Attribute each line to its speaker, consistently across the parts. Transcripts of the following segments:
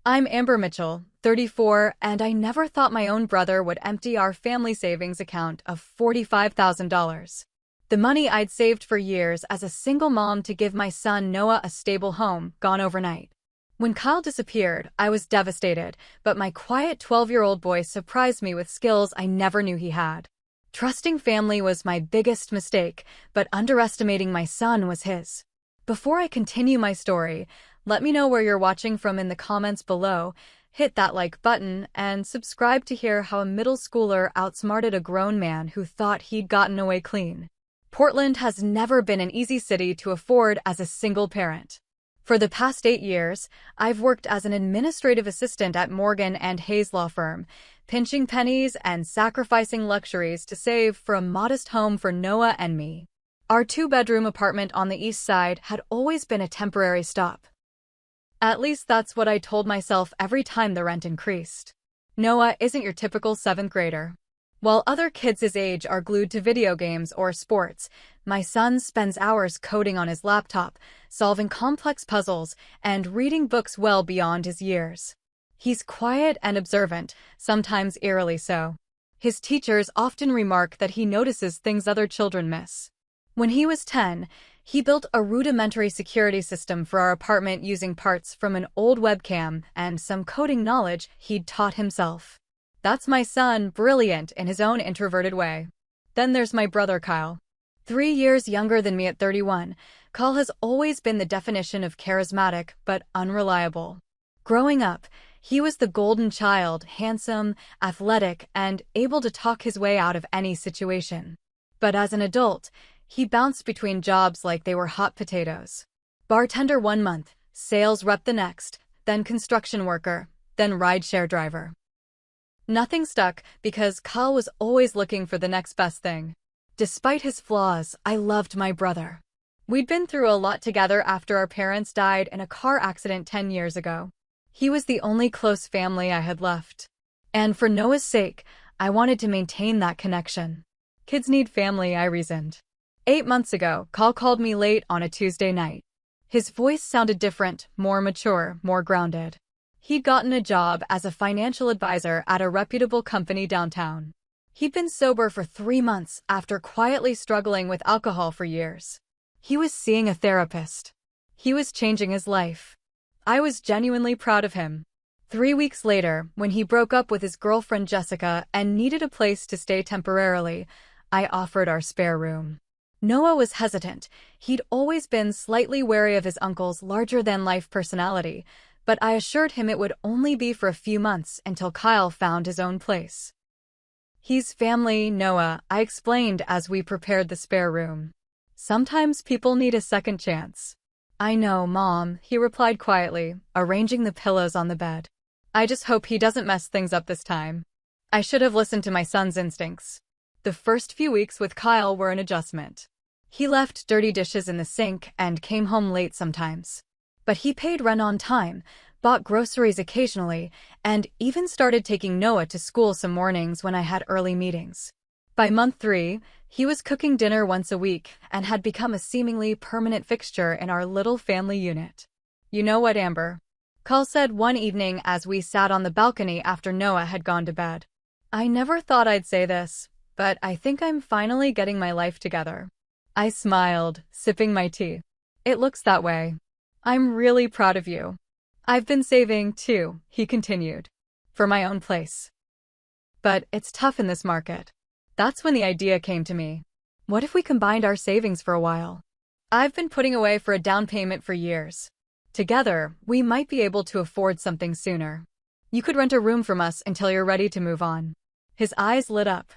Speaker 1: I'm Amber Mitchell, 34, and I never thought my own brother would empty our family savings account of $45,000. The money I'd saved for years as a single mom to give my son Noah a stable home, gone overnight. When Kyle disappeared, I was devastated, but my quiet 12-year-old boy surprised me with skills I never knew he had. Trusting family was my biggest mistake, but underestimating my son was his. Before I continue my story, let me know where you're watching from in the comments below, hit that like button, and subscribe to hear how a middle schooler outsmarted a grown man who thought he'd gotten away clean. Portland has never been an easy city to afford as a single parent. For the past 8 years, I've worked as an administrative assistant at Morgan and Hayes law firm, pinching pennies and sacrificing luxuries to save for a modest home for Noah and me. Our 2-bedroom apartment on the east side had always been a temporary stop. At least that's what I told myself every time the rent increased. Noah isn't your typical 7th grader. While other kids his age are glued to video games or sports, my son spends hours coding on his laptop, solving complex puzzles, and reading books well beyond his years. He's quiet and observant, sometimes eerily so. His teachers often remark that he notices things other children miss. When he was 10, he built a rudimentary security system for our apartment using parts from an old webcam and some coding knowledge he'd taught himself. That's my son, brilliant in his own introverted way. Then there's my brother Kyle. 3 years younger than me at 31, Kyle has always been the definition of charismatic but unreliable. Growing up, he was the golden child, handsome, athletic, and able to talk his way out of any situation. But as an adult, he bounced between jobs like they were hot potatoes. Bartender 1 month, sales rep the next, then construction worker, then rideshare driver. Nothing stuck because Kyle was always looking for the next best thing. Despite his flaws, I loved my brother. We'd been through a lot together after our parents died in a car accident 10 years ago. He was the only close family I had left. And for Noah's sake, I wanted to maintain that connection. Kids need family, I reasoned. 8 months ago, Kyle called me late on a Tuesday night. His voice sounded different, more mature, more grounded. He'd gotten a job as a financial advisor at a reputable company downtown. He'd been sober for 3 months after quietly struggling with alcohol for years. He was seeing a therapist. He was changing his life. I was genuinely proud of him. 3 weeks later, when he broke up with his girlfriend Jessica and needed a place to stay temporarily, I offered our spare room. Noah was hesitant. He'd always been slightly wary of his uncle's larger-than-life personality, but I assured him it would only be for a few months until Kyle found his own place. He's family, Noah, I explained as we prepared the spare room. Sometimes people need a second chance. I know, Mom, he replied quietly, arranging the pillows on the bed. I just hope he doesn't mess things up this time. I should have listened to my son's instincts. The first few weeks with Kyle were an adjustment. He left dirty dishes in the sink and came home late sometimes. But he paid rent on time, bought groceries occasionally, and even started taking Noah to school some mornings when I had early meetings. By month 3, he was cooking dinner once a week and had become a seemingly permanent fixture in our little family unit. You know what, Amber? Kyle said one evening as we sat on the balcony after Noah had gone to bed. I never thought I'd say this, but I think I'm finally getting my life together. I smiled, sipping my tea. It looks that way. I'm really proud of you. I've been saving, too, he continued, for my own place. But it's tough in this market. That's when the idea came to me. What if we combined our savings for a while? I've been putting away for a down payment for years. Together, we might be able to afford something sooner. You could rent a room from us until you're ready to move on. His eyes lit up.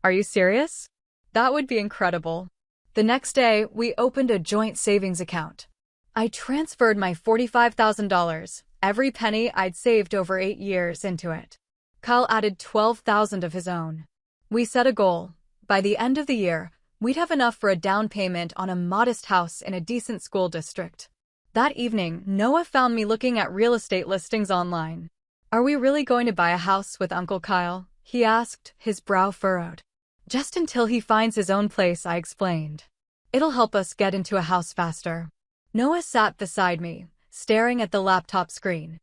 Speaker 1: Are you serious? That would be incredible. The next day, we opened a joint savings account. I transferred my $45,000, every penny I'd saved over 8 years, into it. Kyle added $12,000 of his own. We set a goal. By the end of the year, we'd have enough for a down payment on a modest house in a decent school district. That evening, Noah found me looking at real estate listings online. Are we really going to buy a house with Uncle Kyle? He asked, his brow furrowed. Just until he finds his own place, I explained. It'll help us get into a house faster. Noah sat beside me, staring at the laptop screen.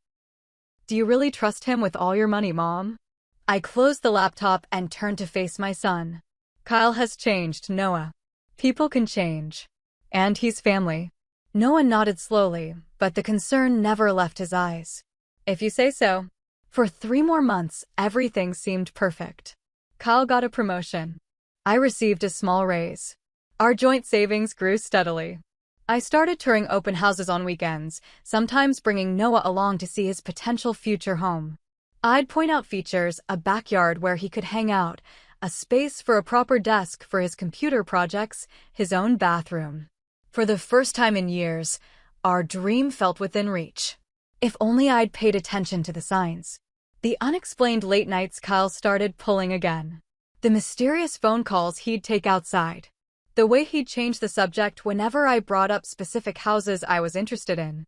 Speaker 1: Do you really trust him with all your money, Mom? I closed the laptop and turned to face my son. Kyle has changed, Noah. People can change. And he's family. Noah nodded slowly, but the concern never left his eyes. If you say so. For 3 more months, everything seemed perfect. Kyle got a promotion. I received a small raise. Our joint savings grew steadily. I started touring open houses on weekends, sometimes bringing Noah along to see his potential future home. I'd point out features, a backyard where he could hang out, a space for a proper desk for his computer projects, his own bathroom. For the first time in years, our dream felt within reach. If only I'd paid attention to the signs. The unexplained late nights Kyle started pulling again. The mysterious phone calls he'd take outside. The way he'd change the subject whenever I brought up specific houses I was interested in.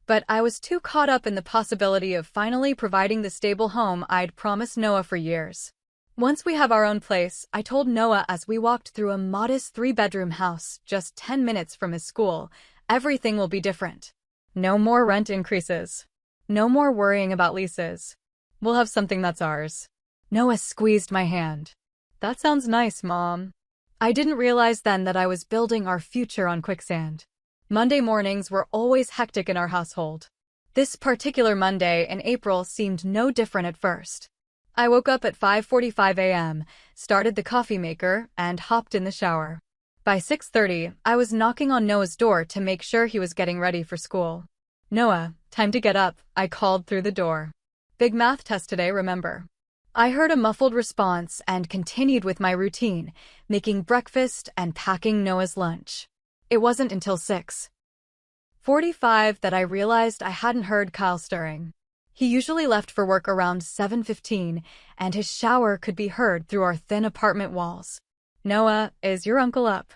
Speaker 1: But I was too caught up in the possibility of finally providing the stable home I'd promised Noah for years. Once we have our own place, I told Noah as we walked through a modest 3-bedroom house just 10 minutes from his school, everything will be different. No more rent increases. No more worrying about leases. We'll have something that's ours. Noah squeezed my hand. That sounds nice, Mom. I didn't realize then that I was building our future on quicksand. Monday mornings were always hectic in our household. This particular Monday in April seemed no different at first. I woke up at 5:45 a.m., started the coffee maker, and hopped in the shower. By 6:30, I was knocking on Noah's door to make sure he was getting ready for school. Noah, time to get up, I called through the door. Big math test today, remember? I heard a muffled response and continued with my routine, making breakfast and packing Noah's lunch. It wasn't until 6:45 that I realized I hadn't heard Kyle stirring. He usually left for work around 7:15, and his shower could be heard through our thin apartment walls. Noah, is your uncle up?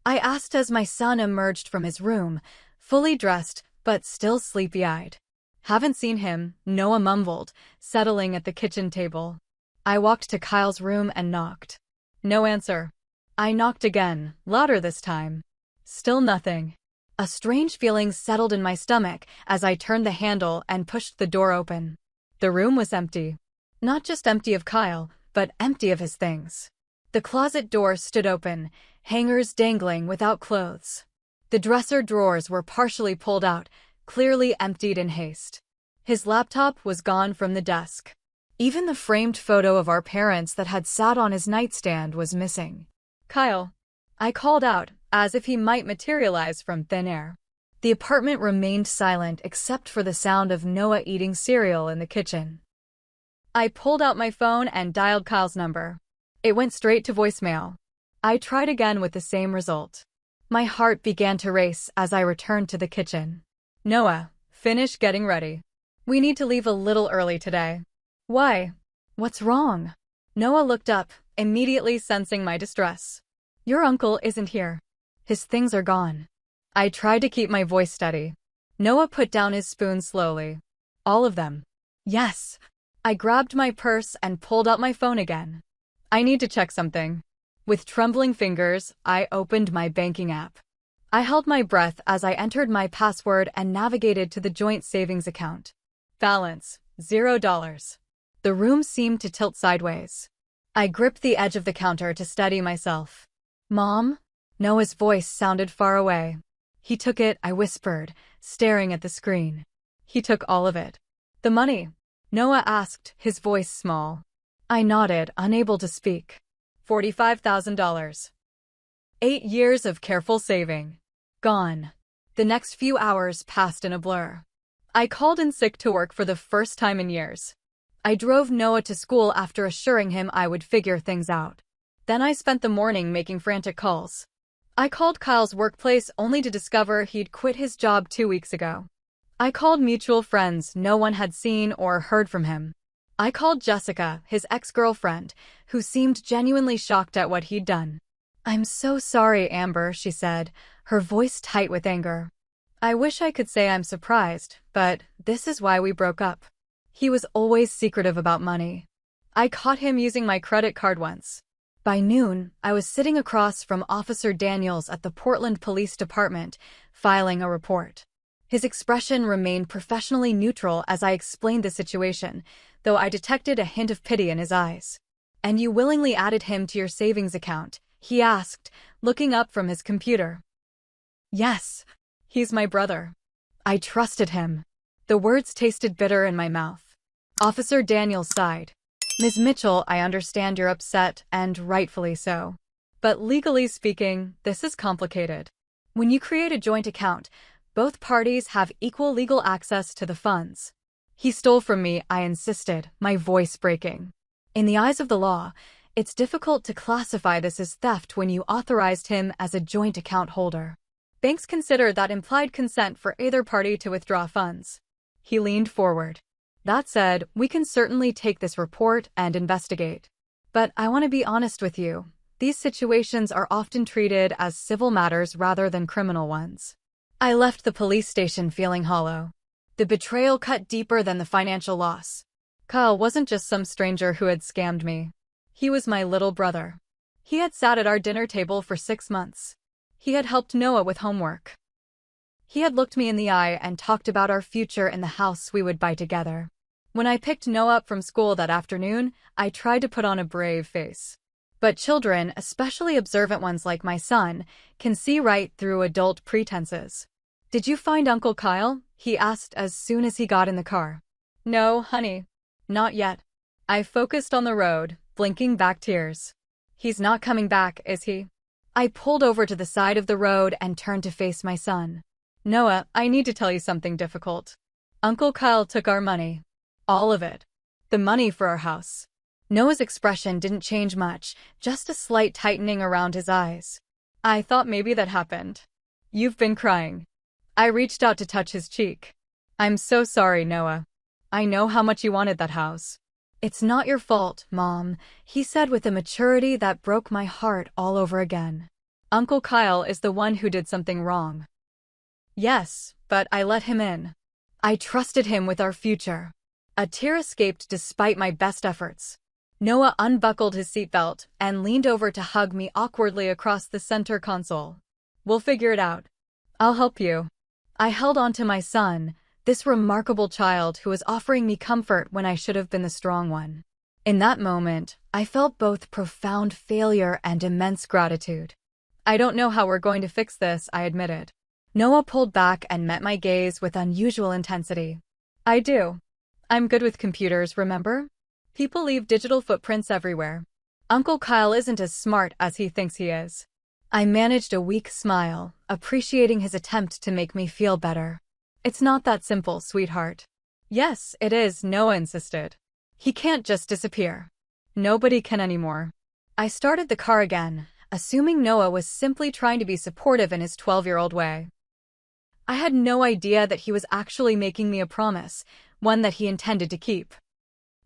Speaker 1: I asked as my son emerged from his room, fully dressed, but still sleepy-eyed. Haven't seen him, Noah mumbled, settling at the kitchen table. I walked to Kyle's room and knocked. No answer. I knocked again, louder this time. Still nothing. A strange feeling settled in my stomach as I turned the handle and pushed the door open. The room was empty. Not just empty of Kyle, but empty of his things. The closet door stood open, hangers dangling without clothes. The dresser drawers were partially pulled out, clearly emptied in haste. His laptop was gone from the desk. Even the framed photo of our parents that had sat on his nightstand was missing. Kyle. I called out, as if he might materialize from thin air. The apartment remained silent except for the sound of Noah eating cereal in the kitchen. I pulled out my phone and dialed Kyle's number. It went straight to voicemail. I tried again with the same result. My heart began to race as I returned to the kitchen. Noah, finish getting ready. We need to leave a little early today. Why? What's wrong? Noah looked up, immediately sensing my distress. Your uncle isn't here. His things are gone. I tried to keep my voice steady. Noah put down his spoon slowly. All of them. Yes. I grabbed my purse and pulled out my phone again. I need to check something. With trembling fingers, I opened my banking app. I held my breath as I entered my password and navigated to the joint savings account. Balance, $0. The room seemed to tilt sideways. I gripped the edge of the counter to steady myself. Mom? Noah's voice sounded far away. He took it, I whispered, staring at the screen. He took all of it. The money? Noah asked, his voice small. I nodded, unable to speak. $45,000. 8 years of careful saving. Gone. The next few hours passed in a blur. I called in sick to work for the first time in years. I drove Noah to school after assuring him I would figure things out. Then I spent the morning making frantic calls. I called Kyle's workplace only to discover he'd quit his job 2 weeks ago. I called mutual friends no one had seen or heard from him. I called Jessica, his ex-girlfriend, who seemed genuinely shocked at what he'd done. I'm so sorry, Amber, she said, her voice tight with anger. I wish I could say I'm surprised, but this is why we broke up. He was always secretive about money. I caught him using my credit card once. By noon, I was sitting across from Officer Daniels at the Portland Police Department, filing a report. His expression remained professionally neutral as I explained the situation, though I detected a hint of pity in his eyes. "And you willingly added him to your savings account?" he asked, looking up from his computer. "Yes. He's my brother. I trusted him." The words tasted bitter in my mouth. Officer Daniels sighed. "Ms. Mitchell, I understand you're upset, and rightfully so. But legally speaking, this is complicated. When you create a joint account, both parties have equal legal access to the funds." "He stole from me," I insisted, my voice breaking. "In the eyes of the law, it's difficult to classify this as theft when you authorized him as a joint account holder. Banks consider that implied consent for either party to withdraw funds." He leaned forward. "That said, we can certainly take this report and investigate. But I want to be honest with you. These situations are often treated as civil matters rather than criminal ones." I left the police station feeling hollow. The betrayal cut deeper than the financial loss. Kyle wasn't just some stranger who had scammed me. He was my little brother. He had sat at our dinner table for 6 months. He had helped Noah with homework. He had looked me in the eye and talked about our future in the house we would buy together. When I picked Noah up from school that afternoon, I tried to put on a brave face. But children, especially observant ones like my son, can see right through adult pretenses. "Did you find Uncle Kyle?" he asked as soon as he got in the car. "No, honey. Not yet." I focused on the road, blinking back tears. "He's not coming back, is he?" I pulled over to the side of the road and turned to face my son. "Noah, I need to tell you something difficult. Uncle Kyle took our money. All of it. The money for our house." Noah's expression didn't change much, just a slight tightening around his eyes. "I thought maybe that happened. You've been crying." I reached out to touch his cheek. "I'm so sorry, Noah. I know how much you wanted that house." "It's not your fault, Mom," he said with a maturity that broke my heart all over again. "Uncle Kyle is the one who did something wrong." "Yes, but I let him in. I trusted him with our future." A tear escaped despite my best efforts. Noah unbuckled his seatbelt and leaned over to hug me awkwardly across the center console. "We'll figure it out. I'll help you." I held on to my son, this remarkable child who was offering me comfort when I should have been the strong one. In that moment, I felt both profound failure and immense gratitude. "I don't know how we're going to fix this," I admitted. Noah pulled back and met my gaze with unusual intensity. "I do. I'm good with computers, remember? People leave digital footprints everywhere. Uncle Kyle isn't as smart as he thinks he is." I managed a weak smile, appreciating his attempt to make me feel better. "It's not that simple, sweetheart." "Yes, it is," Noah insisted. "He can't just disappear. Nobody can anymore." I started the car again, assuming Noah was simply trying to be supportive in his 12-year-old way. I had no idea that he was actually making me a promise, one that he intended to keep.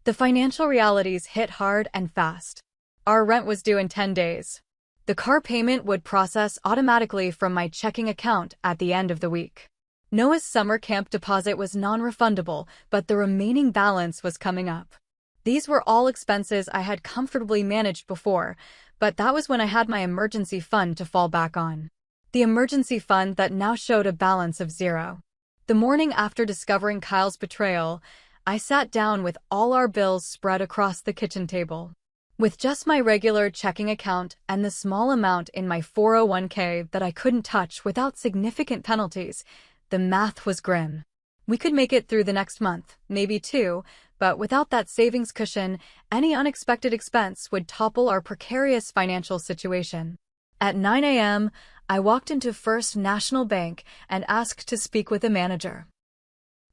Speaker 1: The financial realities hit hard and fast. Our rent was due in 10 days. The car payment would process automatically from my checking account at the end of the week. Noah's summer camp deposit was non-refundable, but the remaining balance was coming up. These were all expenses I had comfortably managed before, but that was when I had my emergency fund to fall back on. The emergency fund that now showed a balance of 0. The morning after discovering Kyle's betrayal, I sat down with all our bills spread across the kitchen table. With just my regular checking account and the small amount in my 401k that I couldn't touch without significant penalties, the math was grim. We could make it through the next month, maybe 2, but without that savings cushion, any unexpected expense would topple our precarious financial situation. At 9 a.m., I walked into First National Bank and asked to speak with a manager.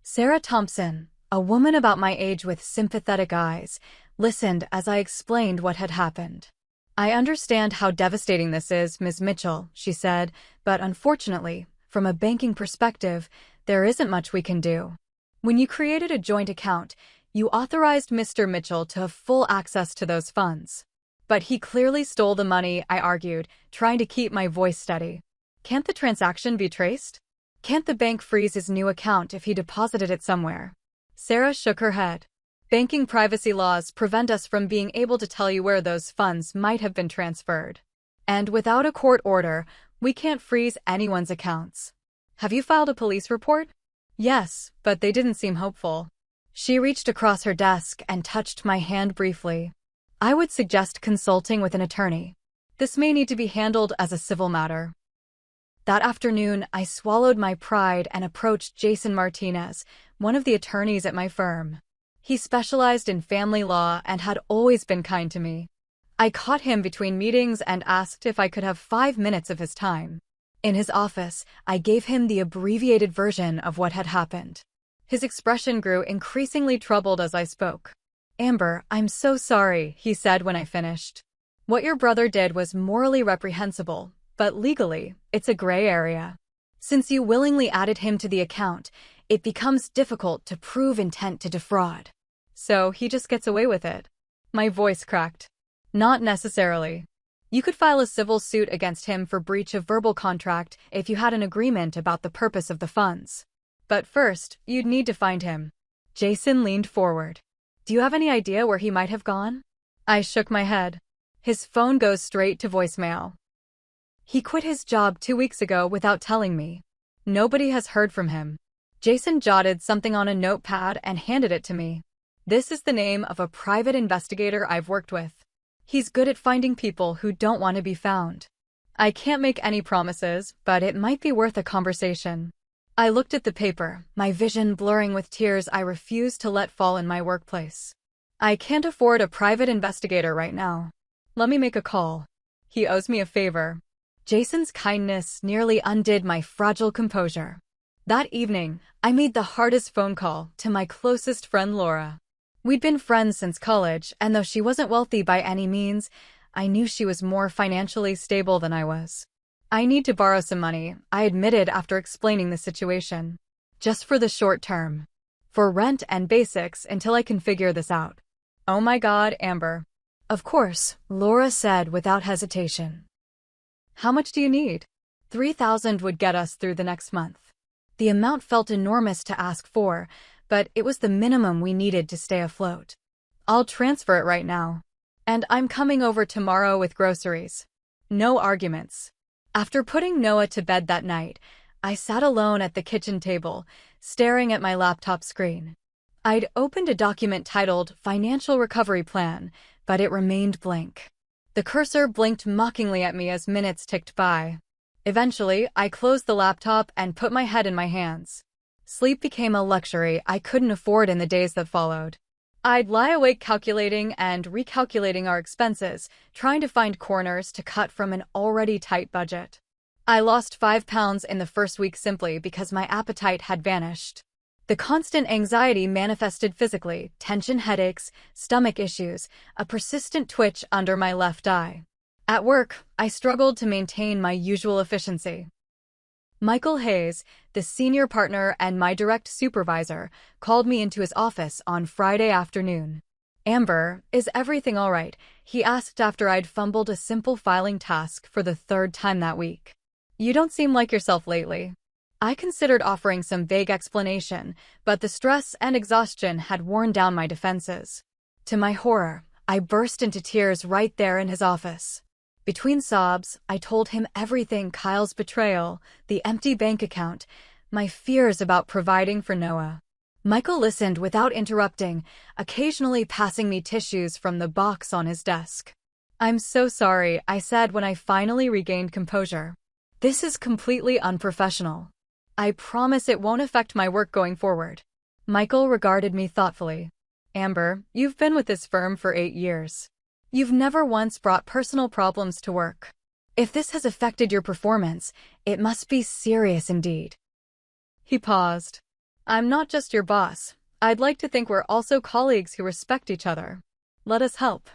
Speaker 1: Sarah Thompson, a woman about my age with sympathetic eyes, listened as I explained what had happened. "I understand how devastating this is, Ms. Mitchell," she said, "but unfortunately, from a banking perspective, there isn't much we can do. When you created a joint account, you authorized Mr. Mitchell to have full access to those funds. But he clearly stole the money," I argued, trying to keep my voice steady. "Can't the transaction be traced? Can't the bank freeze his new account if he deposited it somewhere?" Sarah shook her head. "Banking privacy laws prevent us from being able to tell you where those funds might have been transferred. And without a court order, we can't freeze anyone's accounts. Have you filed a police report?" Yes, but they didn't seem hopeful. She reached across her desk and touched my hand briefly. I would suggest consulting with an attorney. This may need to be handled as a civil matter. That afternoon, I swallowed my pride and approached Jason Martinez, one of the attorneys at my firm. He specialized in family law and had always been kind to me. I caught him between meetings and asked if I could have 5 minutes of his time. In his office, I gave him the abbreviated version of what had happened. His expression grew increasingly troubled as I spoke. "Amber, I'm so sorry," he said when I finished. "What your brother did was morally reprehensible, but legally, it's a gray area. Since you willingly added him to the account, it becomes difficult to prove intent to defraud. So he just gets away with it." My voice cracked. "Not necessarily. You could file a civil suit against him for breach of verbal contract if you had an agreement about the purpose of the funds. But first, you'd need to find him." Jason leaned forward. "Do you have any idea where he might have gone?" I shook my head. "His phone goes straight to voicemail. He quit his job 2 weeks ago without telling me. Nobody has heard from him." Jason jotted something on a notepad and handed it to me. "This is the name of a private investigator I've worked with. He's good at finding people who don't want to be found. I can't make any promises, but it might be worth a conversation." I looked at the paper, my vision blurring with tears I refused to let fall in my workplace. "I can't afford a private investigator right now. Let me make a call. He owes me a favor." Jason's kindness nearly undid my fragile composure. That evening, I made the hardest phone call to my closest friend Laura. We'd been friends since college, and though she wasn't wealthy by any means, I knew she was more financially stable than I was. "I need to borrow some money," I admitted after explaining the situation. "Just for the short term. For rent and basics until I can figure this out." "Oh my God, Amber." "Of course," Laura said without hesitation. "How much do you need?" $3,000 would get us through the next month. The amount felt enormous to ask for, but it was the minimum we needed to stay afloat. "I'll transfer it right now. And I'm coming over tomorrow with groceries." No arguments. After putting Noah to bed that night, I sat alone at the kitchen table, staring at my laptop screen. I'd opened a document titled Financial Recovery Plan, but it remained blank. The cursor blinked mockingly at me as minutes ticked by. Eventually, I closed the laptop and put my head in my hands. Sleep became a luxury I couldn't afford in the days that followed. I'd lie awake calculating and recalculating our expenses, trying to find corners to cut from an already tight budget. I lost 5 pounds in the first week simply because my appetite had vanished. The constant anxiety manifested physically: tension headaches, stomach issues, a persistent twitch under my left eye. At work, I struggled to maintain my usual efficiency. Michael Hayes, the senior partner and my direct supervisor, called me into his office on Friday afternoon. "Amber, is everything all right?" he asked after I'd fumbled a simple filing task for the 3rd time that week. "You don't seem like yourself lately." I considered offering some vague explanation, but the stress and exhaustion had worn down my defenses. To my horror, I burst into tears right there in his office. Between sobs, I told him everything: Kyle's betrayal, the empty bank account, my fears about providing for Noah. Michael listened without interrupting, occasionally passing me tissues from the box on his desk. "I'm so sorry," I said when I finally regained composure. "This is completely unprofessional. I promise it won't affect my work going forward." Michael regarded me thoughtfully. "Amber, you've been with this firm for 8 years. You've never once brought personal problems to work. If this has affected your performance, it must be serious indeed." He paused. "I'm not just your boss. I'd like to think we're also colleagues who respect each other. Let us help."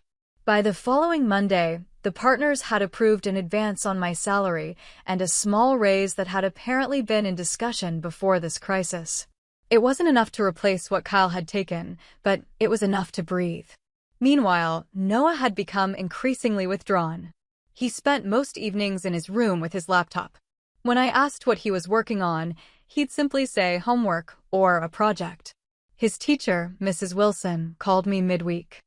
Speaker 1: By the following Monday, the partners had approved an advance on my salary and a small raise that had apparently been in discussion before this crisis. It wasn't enough to replace what Kyle had taken, but it was enough to breathe. Meanwhile, Noah had become increasingly withdrawn. He spent most evenings in his room with his laptop. When I asked what he was working on, he'd simply say homework or a project. His teacher, Mrs. Wilson, called me midweek.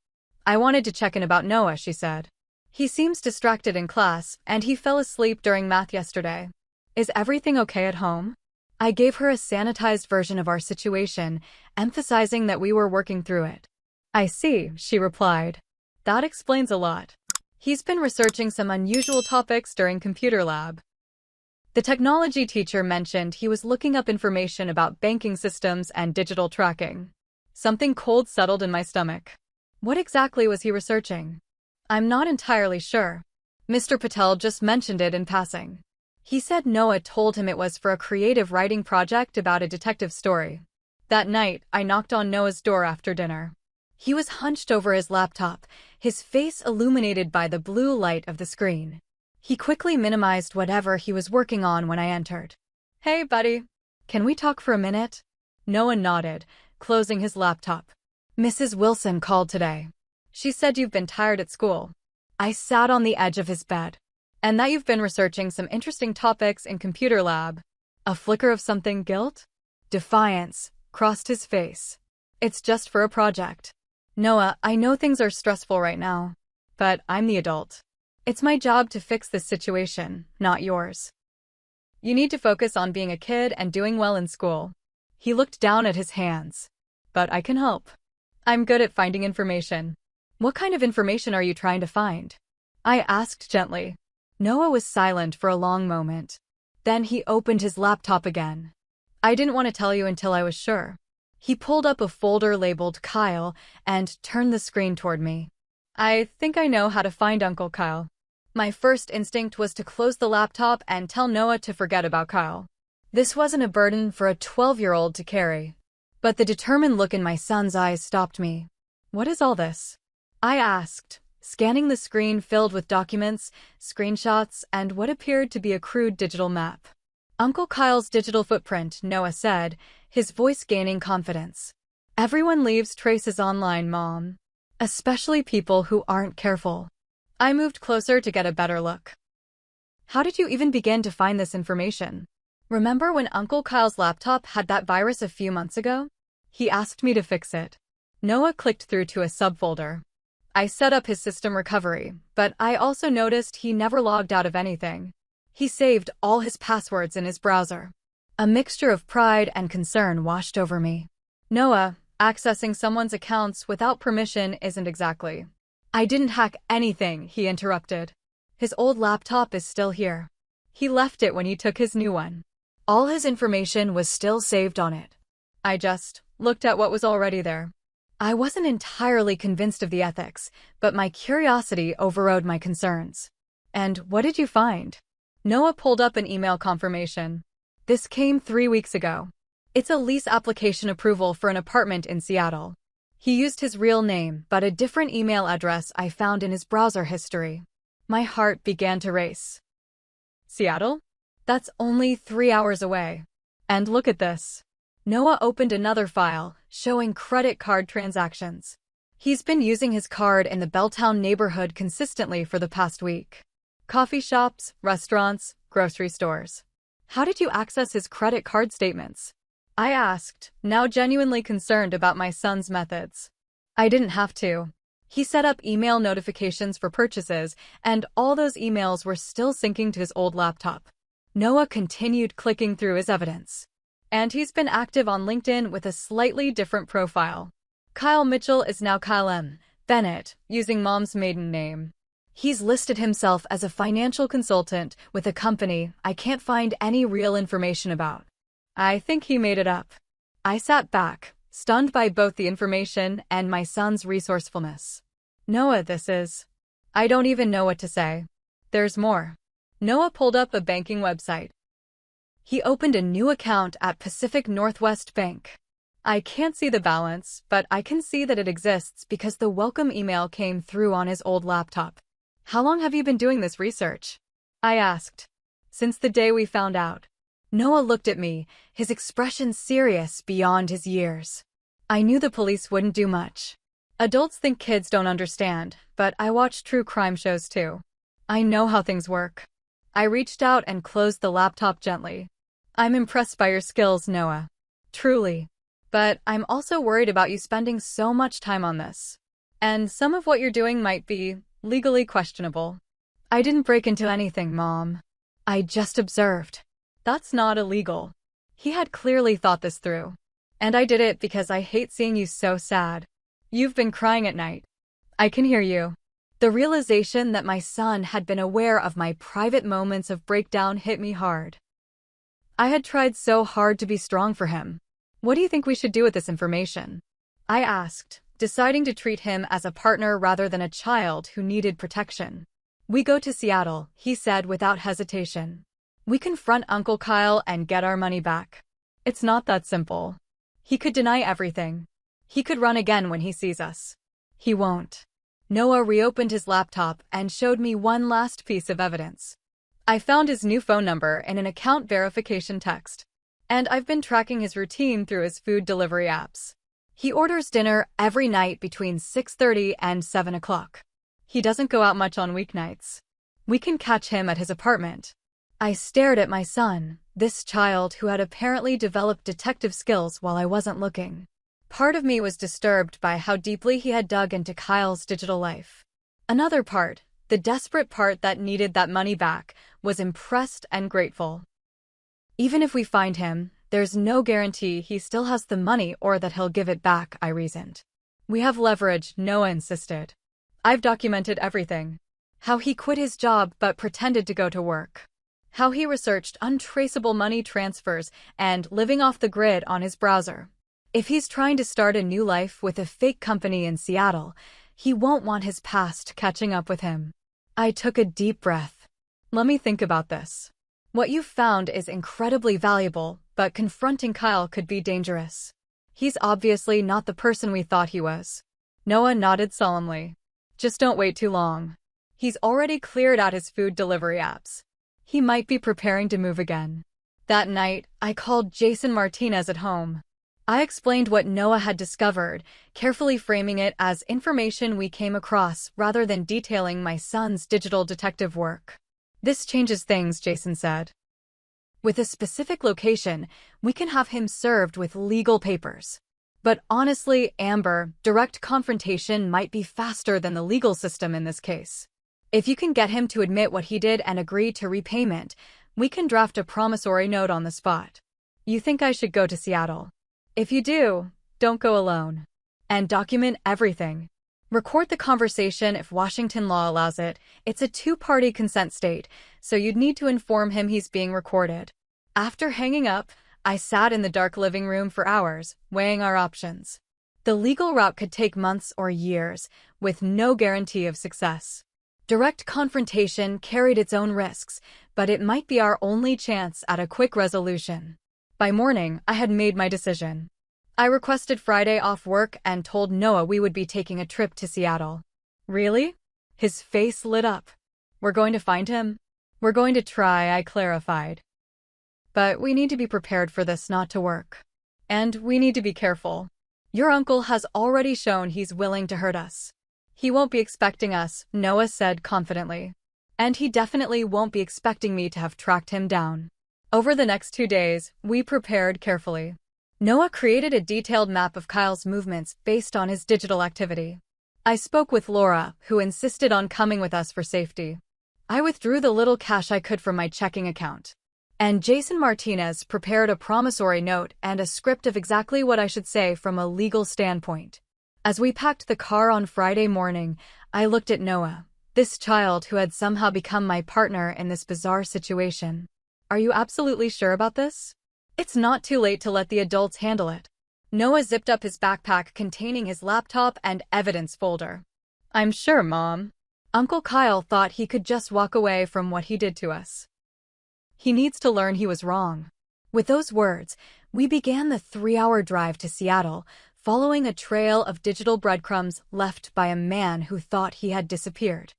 Speaker 1: "I wanted to check in about Noah," she said. "He seems distracted in class, and he fell asleep during math yesterday. Is everything okay at home?" I gave her a sanitized version of our situation, emphasizing that we were working through it. I see, she replied. That explains a lot. He's been researching some unusual topics during computer lab. The technology teacher mentioned he was looking up information about banking systems and digital tracking. Something cold settled in my stomach. What exactly was he researching? I'm not entirely sure. Mr. Patel just mentioned it in passing. He said Noah told him it was for a creative writing project about a detective story. That night, I knocked on Noah's door after dinner. He was hunched over his laptop, his face illuminated by the blue light of the screen. He quickly minimized whatever he was working on when I entered. Hey, buddy. Can we talk for a minute? Noah nodded, closing his laptop. Mrs. Wilson called today. She said you've been tired at school. I sat on the edge of his bed. And that you've been researching some interesting topics in computer lab. A flicker of something guilt? Defiance crossed his face. It's just for a project. Noah, I know things are stressful right now, but I'm the adult. It's my job to fix this situation, not yours. You need to focus on being a kid and doing well in school. He looked down at his hands. But I can help. I'm good at finding information. What kind of information are you trying to find? I asked gently. Noah was silent for a long moment. Then he opened his laptop again. I didn't want to tell you until I was sure. He pulled up a folder labeled Kyle and turned the screen toward me. I think I know how to find Uncle Kyle. My first instinct was to close the laptop and tell Noah to forget about Kyle. This wasn't a burden for a 12-year-old to carry. But the determined look in my son's eyes stopped me. What is all this? I asked, scanning the screen filled with documents, screenshots, and what appeared to be a crude digital map. Uncle Kyle's digital footprint, Noah said, his voice gaining confidence. Everyone leaves traces online, Mom. Especially people who aren't careful. I moved closer to get a better look. How did you even begin to find this information? Remember when Uncle Kyle's laptop had that virus a few months ago? He asked me to fix it. Noah clicked through to a subfolder. I set up his system recovery, but I also noticed he never logged out of anything. He saved all his passwords in his browser. A mixture of pride and concern washed over me. Noah, accessing someone's accounts without permission isn't exactly. I didn't hack anything, he interrupted. His old laptop is still here. He left it when he took his new one. All his information was still saved on it. I just looked at what was already there. I wasn't entirely convinced of the ethics, but my curiosity overrode my concerns. And what did you find? Noah pulled up an email confirmation. This came 3 weeks ago. It's a lease application approval for an apartment in Seattle. He used his real name, but a different email address I found in his browser history. My heart began to race. Seattle? That's only 3 hours away. And look at this. Noah opened another file, showing credit card transactions. He's been using his card in the Belltown neighborhood consistently for the past week. Coffee shops, restaurants, grocery stores. How did you access his credit card statements? I asked, now genuinely concerned about my son's methods. I didn't have to. He set up email notifications for purchases, and all those emails were still syncing to his old laptop. Noah continued clicking through his evidence. And he's been active on LinkedIn with a slightly different profile. Kyle Mitchell is now Kyle M. Bennett, using Mom's maiden name. He's listed himself as a financial consultant with a company I can't find any real information about. I think he made it up. I sat back, stunned by both the information and my son's resourcefulness. Noah, this is... I don't even know what to say. There's more. Noah pulled up a banking website. He opened a new account at Pacific Northwest Bank. I can't see the balance, but I can see that it exists because the welcome email came through on his old laptop. How long have you been doing this research? I asked. Since the day we found out. Noah looked at me, his expression serious beyond his years. I knew the police wouldn't do much. Adults think kids don't understand, but I watch true crime shows too. I know how things work. I reached out and closed the laptop gently. I'm impressed by your skills, Noah. Truly. But I'm also worried about you spending so much time on this. And some of what you're doing might be legally questionable. I didn't break into anything, Mom. I just observed. That's not illegal. He had clearly thought this through. And I did it because I hate seeing you so sad. You've been crying at night. I can hear you. The realization that my son had been aware of my private moments of breakdown hit me hard. I had tried so hard to be strong for him. What do you think we should do with this information? I asked, deciding to treat him as a partner rather than a child who needed protection. We go to Seattle, he said without hesitation. We confront Uncle Kyle and get our money back. It's not that simple. He could deny everything. He could run again when he sees us. He won't. Noah reopened his laptop and showed me one last piece of evidence. I found his new phone number in an account verification text. And I've been tracking his routine through his food delivery apps. He orders dinner every night between 6:30 and 7 o'clock. He doesn't go out much on weeknights. We can catch him at his apartment. I stared at my son, this child who had apparently developed detective skills while I wasn't looking. Part of me was disturbed by how deeply he had dug into Kyle's digital life. Another part, the desperate part that needed that money back, was impressed and grateful. Even if we find him, there's no guarantee he still has the money or that he'll give it back, I reasoned. We have leverage, Noah insisted. I've documented everything. How he quit his job but pretended to go to work. How he researched untraceable money transfers and living off the grid on his browser. If he's trying to start a new life with a fake company in Seattle, he won't want his past catching up with him. I took a deep breath. Let me think about this. What you've found is incredibly valuable, but confronting Kyle could be dangerous. He's obviously not the person we thought he was. Noah nodded solemnly. Just don't wait too long. He's already cleared out his food delivery apps. He might be preparing to move again. That night, I called Jason Martinez at home. I explained what Noah had discovered, carefully framing it as information we came across rather than detailing my son's digital detective work. This changes things, Jason said. With a specific location, we can have him served with legal papers. But honestly, Amber, direct confrontation might be faster than the legal system in this case. If you can get him to admit what he did and agree to repayment, we can draft a promissory note on the spot. You think I should go to Seattle? If you do, don't go alone. And document everything. Record the conversation if Washington law allows it. It's a two-party consent state, so you'd need to inform him he's being recorded. After hanging up, I sat in the dark living room for hours, weighing our options. The legal route could take months or years, with no guarantee of success. Direct confrontation carried its own risks, but it might be our only chance at a quick resolution. By morning, I had made my decision. I requested Friday off work and told Noah we would be taking a trip to Seattle. Really? His face lit up. We're going to find him? We're going to try, I clarified. But we need to be prepared for this not to work. And we need to be careful. Your uncle has already shown he's willing to hurt us. He won't be expecting us, Noah said confidently. And he definitely won't be expecting me to have tracked him down. Over the next 2 days, we prepared carefully. Noah created a detailed map of Kyle's movements based on his digital activity. I spoke with Laura, who insisted on coming with us for safety. I withdrew the little cash I could from my checking account. And Jason Martinez prepared a promissory note and a script of exactly what I should say from a legal standpoint. As we packed the car on Friday morning, I looked at Noah, this child who had somehow become my partner in this bizarre situation. Are you absolutely sure about this? It's not too late to let the adults handle it. Noah zipped up his backpack containing his laptop and evidence folder. I'm sure, Mom. Uncle Kyle thought he could just walk away from what he did to us. He needs to learn he was wrong. With those words, we began the 3-hour drive to Seattle, following a trail of digital breadcrumbs left by a man who thought he had disappeared.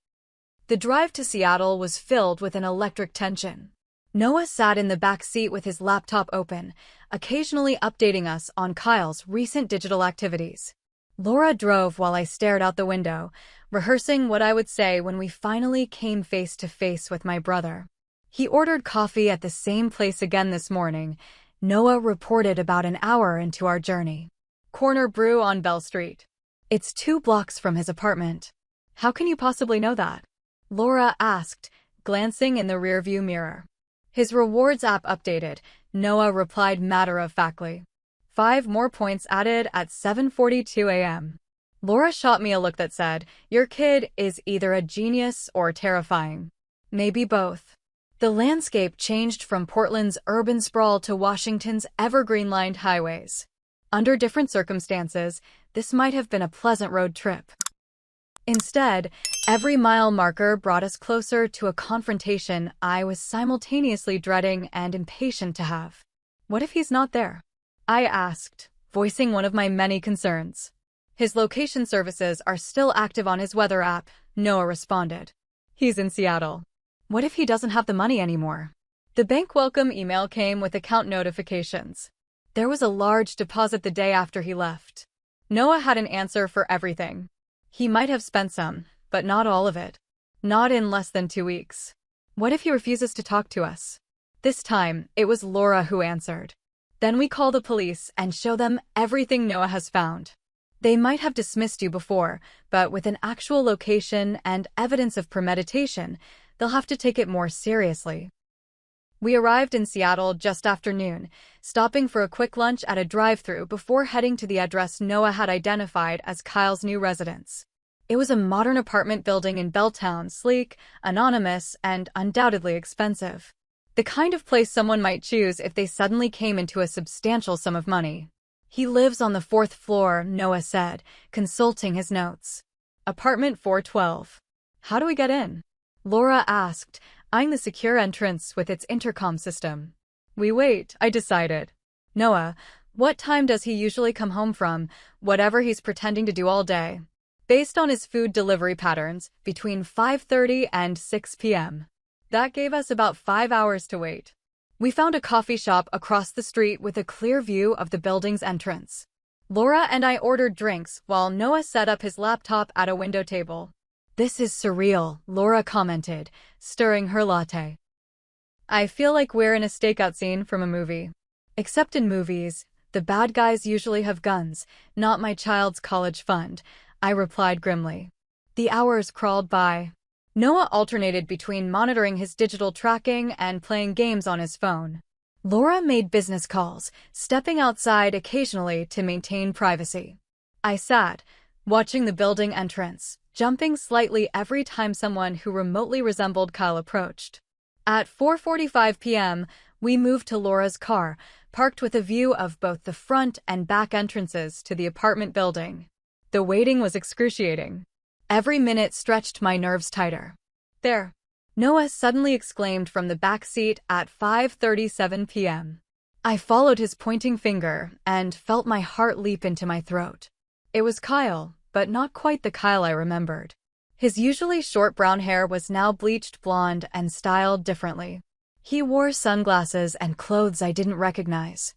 Speaker 1: The drive to Seattle was filled with an electric tension. Noah sat in the back seat with his laptop open, occasionally updating us on Kyle's recent digital activities. Laura drove while I stared out the window, rehearsing what I would say when we finally came face to face with my brother. He ordered coffee at the same place again this morning, Noah reported about an hour into our journey. Corner Brew on Bell Street. It's 2 blocks from his apartment. How can you possibly know that? Laura asked, glancing in the rearview mirror. His rewards app updated. Noah replied matter-of-factly. 5 more points added at 7:42 a.m. Laura shot me a look that said, "Your kid is either a genius or terrifying. Maybe both." The landscape changed from Portland's urban sprawl to Washington's evergreen-lined highways. Under different circumstances, this might have been a pleasant road trip. Instead, every mile marker brought us closer to a confrontation I was simultaneously dreading and impatient to have. What if he's not there? I asked, voicing one of my many concerns. His location services are still active on his weather app, Noah responded. He's in Seattle. What if he doesn't have the money anymore? The bank welcome email came with account notifications. There was a large deposit the day after he left. Noah had an answer for everything. He might have spent some, but not all of it. Not in less than 2 weeks. What if he refuses to talk to us? This time, it was Laura who answered. Then we call the police and show them everything Noah has found. They might have dismissed you before, but with an actual location and evidence of premeditation, they'll have to take it more seriously. We arrived in Seattle just after noon, stopping for a quick lunch at a drive-thru before heading to the address Noah had identified as Kyle's new residence. It was a modern apartment building in Belltown, sleek, anonymous, and undoubtedly expensive. The kind of place someone might choose if they suddenly came into a substantial sum of money. He lives on the 4th floor, Noah said, consulting his notes. Apartment 412. How do we get in? Laura asked, eyeing the secure entrance with its intercom system. We wait, I decided. Noah, what time does he usually come home from, whatever he's pretending to do all day? Based on his food delivery patterns, between 5:30 and 6 p.m. That gave us about 5 hours to wait. We found a coffee shop across the street with a clear view of the building's entrance. Laura and I ordered drinks while Noah set up his laptop at a window table. This is surreal, Laura commented, stirring her latte. I feel like we're in a stakeout scene from a movie. Except in movies, the bad guys usually have guns, not my child's college fund, I replied grimly. The hours crawled by. Noah alternated between monitoring his digital tracking and playing games on his phone. Laura made business calls, stepping outside occasionally to maintain privacy. I sat, watching the building entrance, jumping slightly every time someone who remotely resembled Kyle approached. At 4:45 p.m., we moved to Laura's car, parked with a view of both the front and back entrances to the apartment building. The waiting was excruciating. Every minute stretched my nerves tighter. There, Noah suddenly exclaimed from the back seat at 5:37 p.m. I followed his pointing finger and felt my heart leap into my throat. It was Kyle, but not quite the Kyle I remembered. His usually short brown hair was now bleached blonde and styled differently. He wore sunglasses and clothes I didn't recognize.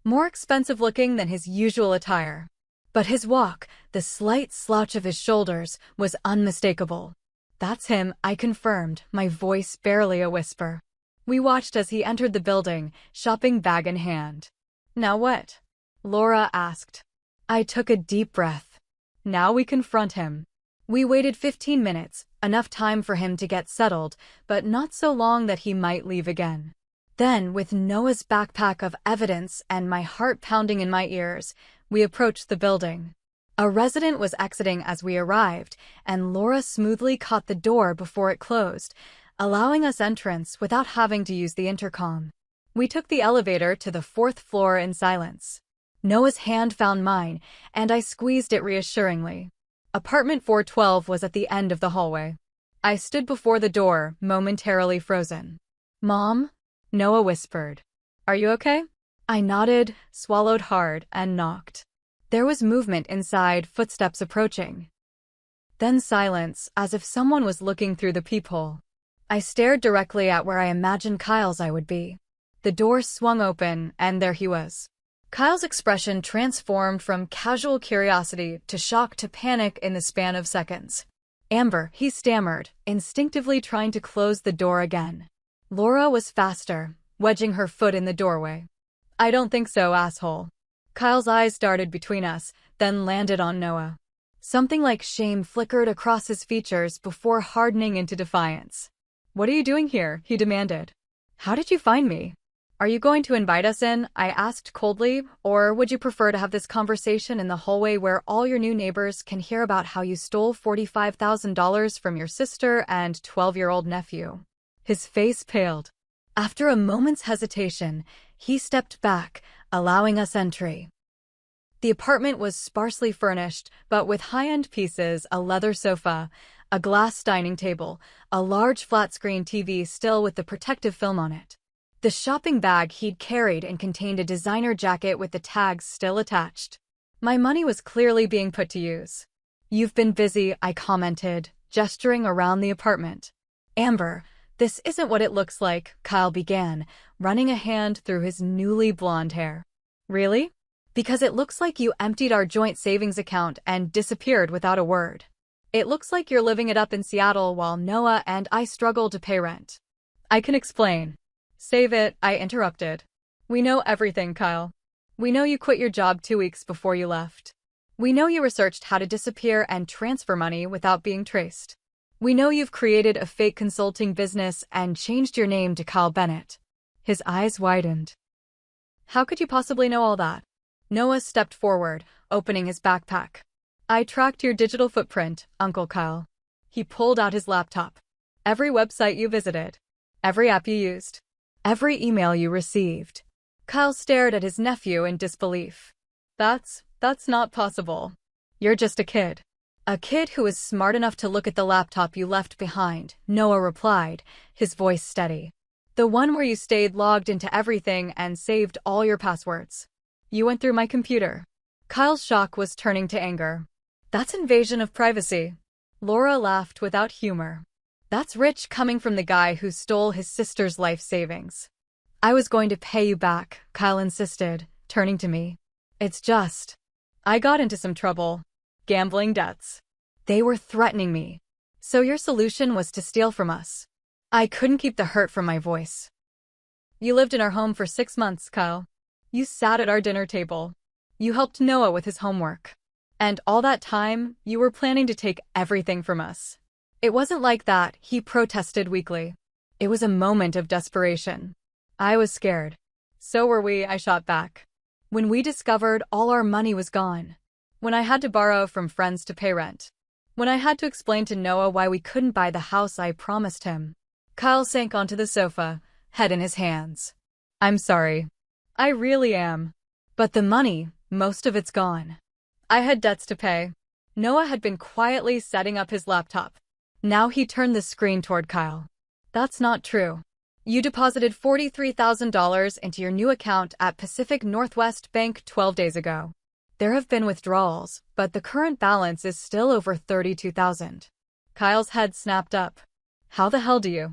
Speaker 1: More expensive looking than his usual attire. But his walk, the slight slouch of his shoulders, was unmistakable. That's him, I confirmed, my voice barely a whisper. We watched as he entered the building, shopping bag in hand. Now what? Laura asked. I took a deep breath. Now we confront him. We waited 15 minutes, enough time for him to get settled, but not so long that he might leave again. Then, with Noah's backpack of evidence and my heart pounding in my ears, we approached the building. A resident was exiting as we arrived, and Laura smoothly caught the door before it closed, allowing us entrance without having to use the intercom. We took the elevator to the 4th floor in silence. Noah's hand found mine, and I squeezed it reassuringly. Apartment 412 was at the end of the hallway. I stood before the door, momentarily frozen. Mom? Noah whispered. Are you okay? I nodded, swallowed hard, and knocked. There was movement inside, footsteps approaching. Then silence, as if someone was looking through the peephole. I stared directly at where I imagined Kyle's eye would be. The door swung open, and there he was. Kyle's expression transformed from casual curiosity to shock to panic in the span of seconds. Amber, he stammered, instinctively trying to close the door again. Laura was faster, wedging her foot in the doorway. I don't think so, asshole. Kyle's eyes darted between us, then landed on Noah. Something like shame flickered across his features before hardening into defiance. What are you doing here? He demanded. How did you find me? Are you going to invite us in? I asked coldly, or would you prefer to have this conversation in the hallway where all your new neighbors can hear about how you stole $45,000 from your sister and 12-year-old nephew? His face paled. After a moment's hesitation, he stepped back, allowing us entry. The apartment was sparsely furnished, but with high-end pieces, a leather sofa, a glass dining table, a large flat-screen TV still with the protective film on it. The shopping bag he'd carried and contained a designer jacket with the tags still attached. My money was clearly being put to use. "You've been busy," I commented, gesturing around the apartment. "Amber, this isn't what it looks like," Kyle began, running a hand through his newly blonde hair. "Really? Because it looks like you emptied our joint savings account and disappeared without a word. It looks like you're living it up in Seattle while Noah and I struggle to pay rent." "I can explain." "Save it," I interrupted. "We know everything, Kyle. We know you quit your job 2 weeks before you left. We know you researched how to disappear and transfer money without being traced. We know you've created a fake consulting business and changed your name to Kyle Bennett." His eyes widened. "How could you possibly know all that?" Noah stepped forward, opening his backpack. "I tracked your digital footprint, Uncle Kyle." He pulled out his laptop. "Every website you visited. Every app you used. Every email you received." Kyle stared at his nephew in disbelief. That's not possible. You're just a kid." "A kid who is smart enough to look at the laptop you left behind," Noah replied, his voice steady. "The one where you stayed logged into everything and saved all your passwords. You went through my computer." Kyle's shock was turning to anger. "That's invasion of privacy." Laura laughed without humor. "That's rich coming from the guy who stole his sister's life savings." "I was going to pay you back," Kyle insisted, turning to me. "It's just, I got into some trouble. Gambling debts. They were threatening me. So your solution was to steal from us." I couldn't keep the hurt from my voice. "You lived in our home for 6 months, Kyle. You sat at our dinner table. You helped Noah with his homework. And all that time, you were planning to take everything from us." "It wasn't like that," he protested weakly. "It was a moment of desperation. I was scared. So were we," I shot back. "When we discovered all our money was gone. When I had to borrow from friends to pay rent. When I had to explain to Noah why we couldn't buy the house I promised him." Kyle sank onto the sofa, head in his hands. "I'm sorry. I really am. But the money, most of it's gone. I had debts to pay." Noah had been quietly setting up his laptop. Now he turned the screen toward Kyle. "That's not true. You deposited $43,000 into your new account at Pacific Northwest Bank 12 days ago. There have been withdrawals, but the current balance is still over $32,000. Kyle's head snapped up. "How the hell do you?"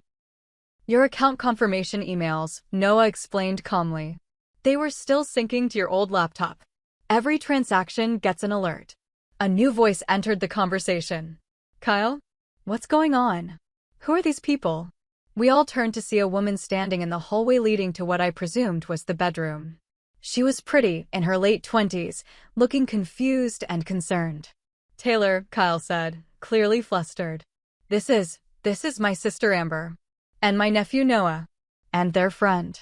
Speaker 1: "Your account confirmation emails," Noah explained calmly. "They were still syncing to your old laptop. Every transaction gets an alert." A new voice entered the conversation. "Kyle? What's going on? Who are these people?" We all turned to see a woman standing in the hallway leading to what I presumed was the bedroom. She was pretty, in her late 20s, looking confused and concerned. "Taylor," Kyle said, clearly flustered. This is my sister Amber. And my nephew Noah. And their friend."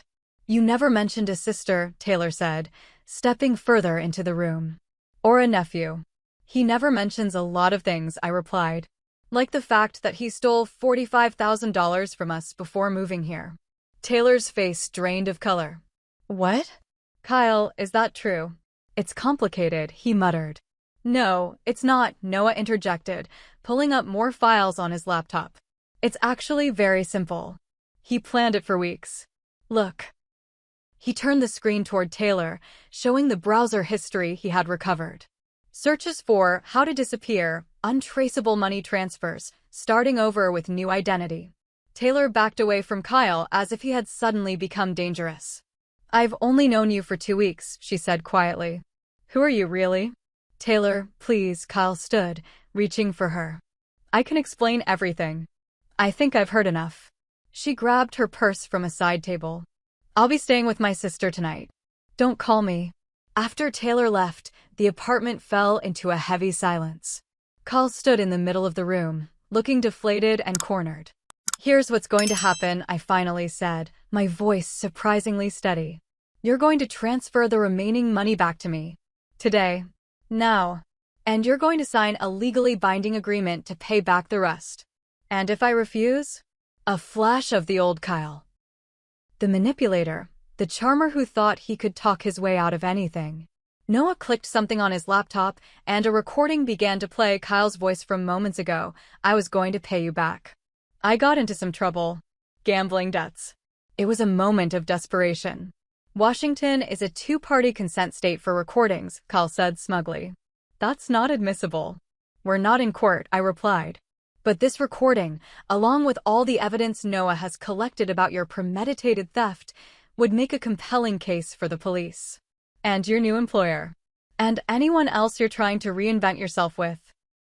Speaker 1: "You never mentioned a sister," Taylor said, stepping further into the room. "Or a nephew." "He never mentions a lot of things," I replied. "Like the fact that he stole $45,000 from us before moving here." Taylor's face drained of color. "What?" "Kyle, is that true?" "It's complicated," he muttered. "No, it's not," Noah interjected, pulling up more files on his laptop. "It's actually very simple. He planned it for weeks. Look." He turned the screen toward Taylor, showing the browser history he had recovered. Searches for "how to disappear," "untraceable money transfers," "starting over with new identity." Taylor backed away from Kyle as if he had suddenly become dangerous. "I've only known you for 2 weeks," she said quietly. "Who are you, really?" "Taylor, please," Kyle stood, reaching for her. "I can explain everything. I think I've heard enough." She grabbed her purse from a side table. "I'll be staying with my sister tonight. Don't call me." After Taylor left, the apartment fell into a heavy silence. Kyle stood in the middle of the room, looking deflated and cornered. Here's what's going to happen, I finally said, my voice surprisingly steady. You're going to transfer the remaining money back to me. Today. Now. And you're going to sign a legally binding agreement to pay back the rest. And if I refuse? A flash of the old Kyle. The manipulator, the charmer who thought he could talk his way out of anything. Noah clicked something on his laptop, and a recording began to play. Kyle's voice from moments ago. I was going to pay you back. I got into some trouble. Gambling debts. It was a moment of desperation. Washington is a two-party consent state for recordings, Kyle said smugly. That's not admissible. We're not in court, I replied. But this recording, along with all the evidence Noah has collected about your premeditated theft, would make a compelling case for the police. And your new employer. And anyone else you're trying to reinvent yourself with.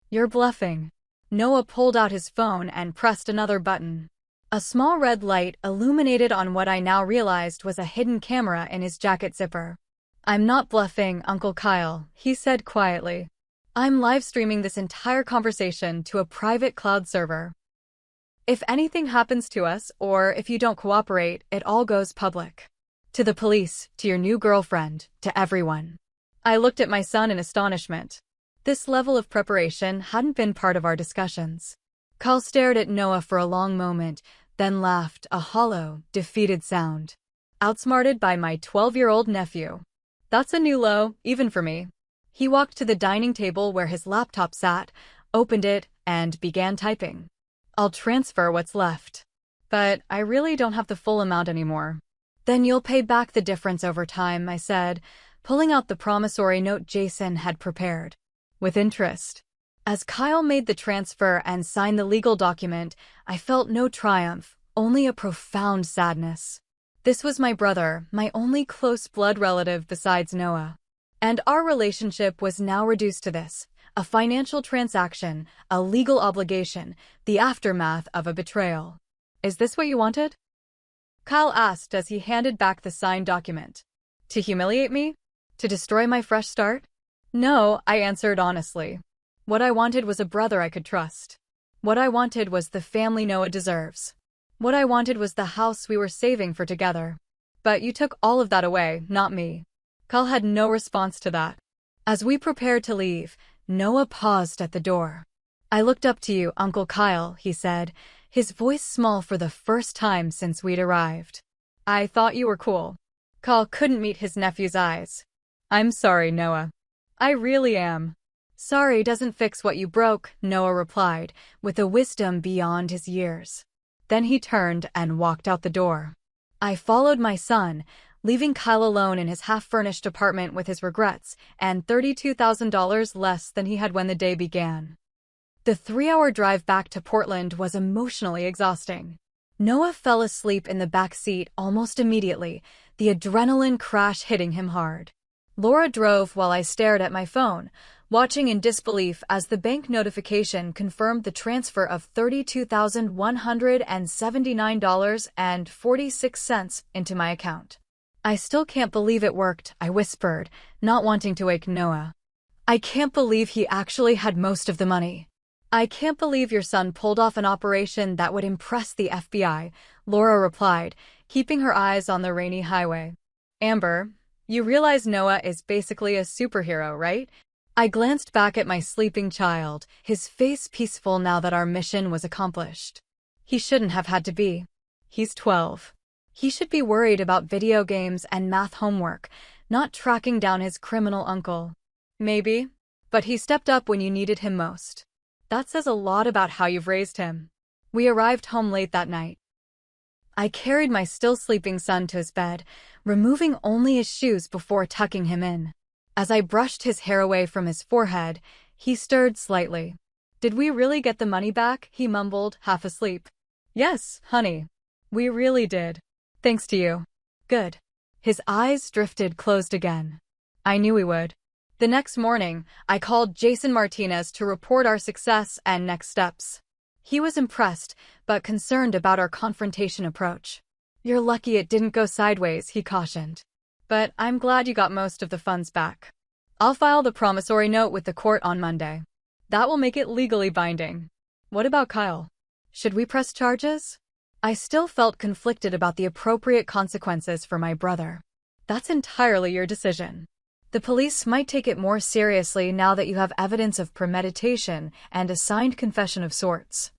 Speaker 1: You're bluffing. Noah pulled out his phone and pressed another button. A small red light illuminated on what I now realized was a hidden camera in his jacket zipper. I'm not bluffing, Uncle Kyle, he said quietly. I'm live streaming this entire conversation to a private cloud server. If anything happens to us, or if you don't cooperate, it all goes public. To the police, to your new girlfriend, to everyone. I looked at my son in astonishment. This level of preparation hadn't been part of our discussions. Kyle stared at Noah for a long moment, then laughed, a hollow, defeated sound. Outsmarted by my 12-year-old nephew. That's a new low, even for me. He walked to the dining table where his laptop sat, opened it, and began typing. I'll transfer what's left. But I really don't have the full amount anymore. Then you'll pay back the difference over time, I said, pulling out the promissory note Jason had prepared. With interest. As Kyle made the transfer and signed the legal document, I felt no triumph, only a profound sadness. This was my brother, my only close blood relative besides Noah. And our relationship was now reduced to this, a financial transaction, a legal obligation, the aftermath of a betrayal. Is this what you wanted? Kyle asked as he handed back the signed document. To humiliate me? To destroy my fresh start? No, I answered honestly. What I wanted was a brother I could trust. What I wanted was the family Noah deserves. What I wanted was the house we were saving for together. But you took all of that away, not me. Kyle had no response to that. As we prepared to leave, Noah paused at the door. I looked up to you, Uncle Kyle, he said, his voice small for the first time since we'd arrived. I thought you were cool. Kyle couldn't meet his nephew's eyes. I'm sorry, Noah. I really am. Sorry doesn't fix what you broke, Noah replied, with a wisdom beyond his years. Then he turned and walked out the door. I followed my son, leaving Kyle alone in his half-furnished apartment with his regrets and $32,000 less than he had when the day began. The 3-hour drive back to Portland was emotionally exhausting. Noah fell asleep in the back seat almost immediately, the adrenaline crash hitting him hard. Laura drove while I stared at my phone, watching in disbelief as the bank notification confirmed the transfer of $32,179.46 into my account. I still can't believe it worked, I whispered, not wanting to wake Noah. I can't believe he actually had most of the money. I can't believe your son pulled off an operation that would impress the FBI, Laura replied, keeping her eyes on the rainy highway. Amber, you realize Noah is basically a superhero, right? I glanced back at my sleeping child, his face peaceful now that our mission was accomplished. He shouldn't have had to be. He's 12. He should be worried about video games and math homework, not tracking down his criminal uncle. Maybe, but he stepped up when you needed him most. That says a lot about how you've raised him. We arrived home late that night. I carried my still sleeping son to his bed, removing only his shoes before tucking him in. As I brushed his hair away from his forehead, he stirred slightly. Did we really get the money back? He mumbled, half asleep. Yes, honey. We really did. Thanks to you. Good. His eyes drifted closed again. I knew we would. The next morning, I called Jason Martinez to report our success and next steps. He was impressed, but concerned about our confrontation approach. You're lucky it didn't go sideways, he cautioned. But I'm glad you got most of the funds back. I'll file the promissory note with the court on Monday. That will make it legally binding. What about Kyle? Should we press charges? I still felt conflicted about the appropriate consequences for my brother. That's entirely your decision. The police might take it more seriously now that you have evidence of premeditation and a signed confession of sorts.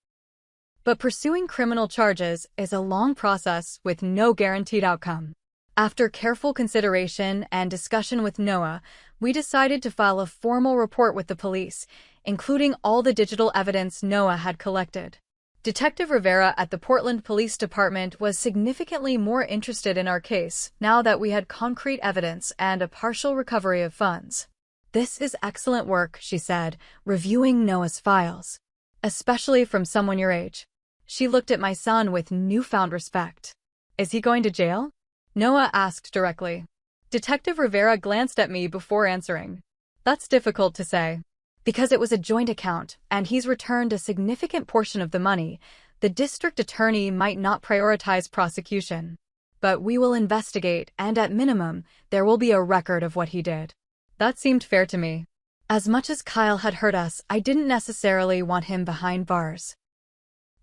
Speaker 1: But pursuing criminal charges is a long process with no guaranteed outcome. After careful consideration and discussion with Noah, we decided to file a formal report with the police, including all the digital evidence Noah had collected. Detective Rivera at the Portland Police Department was significantly more interested in our case now that we had concrete evidence and a partial recovery of funds. "This is excellent work," she said, reviewing Noah's files. "Especially from someone your age." She looked at my son with newfound respect. "Is he going to jail?" Noah asked directly. Detective Rivera glanced at me before answering. "That's difficult to say. Because it was a joint account, and he's returned a significant portion of the money, the district attorney might not prioritize prosecution. But we will investigate, and at minimum, there will be a record of what he did." That seemed fair to me. As much as Kyle had hurt us, I didn't necessarily want him behind bars.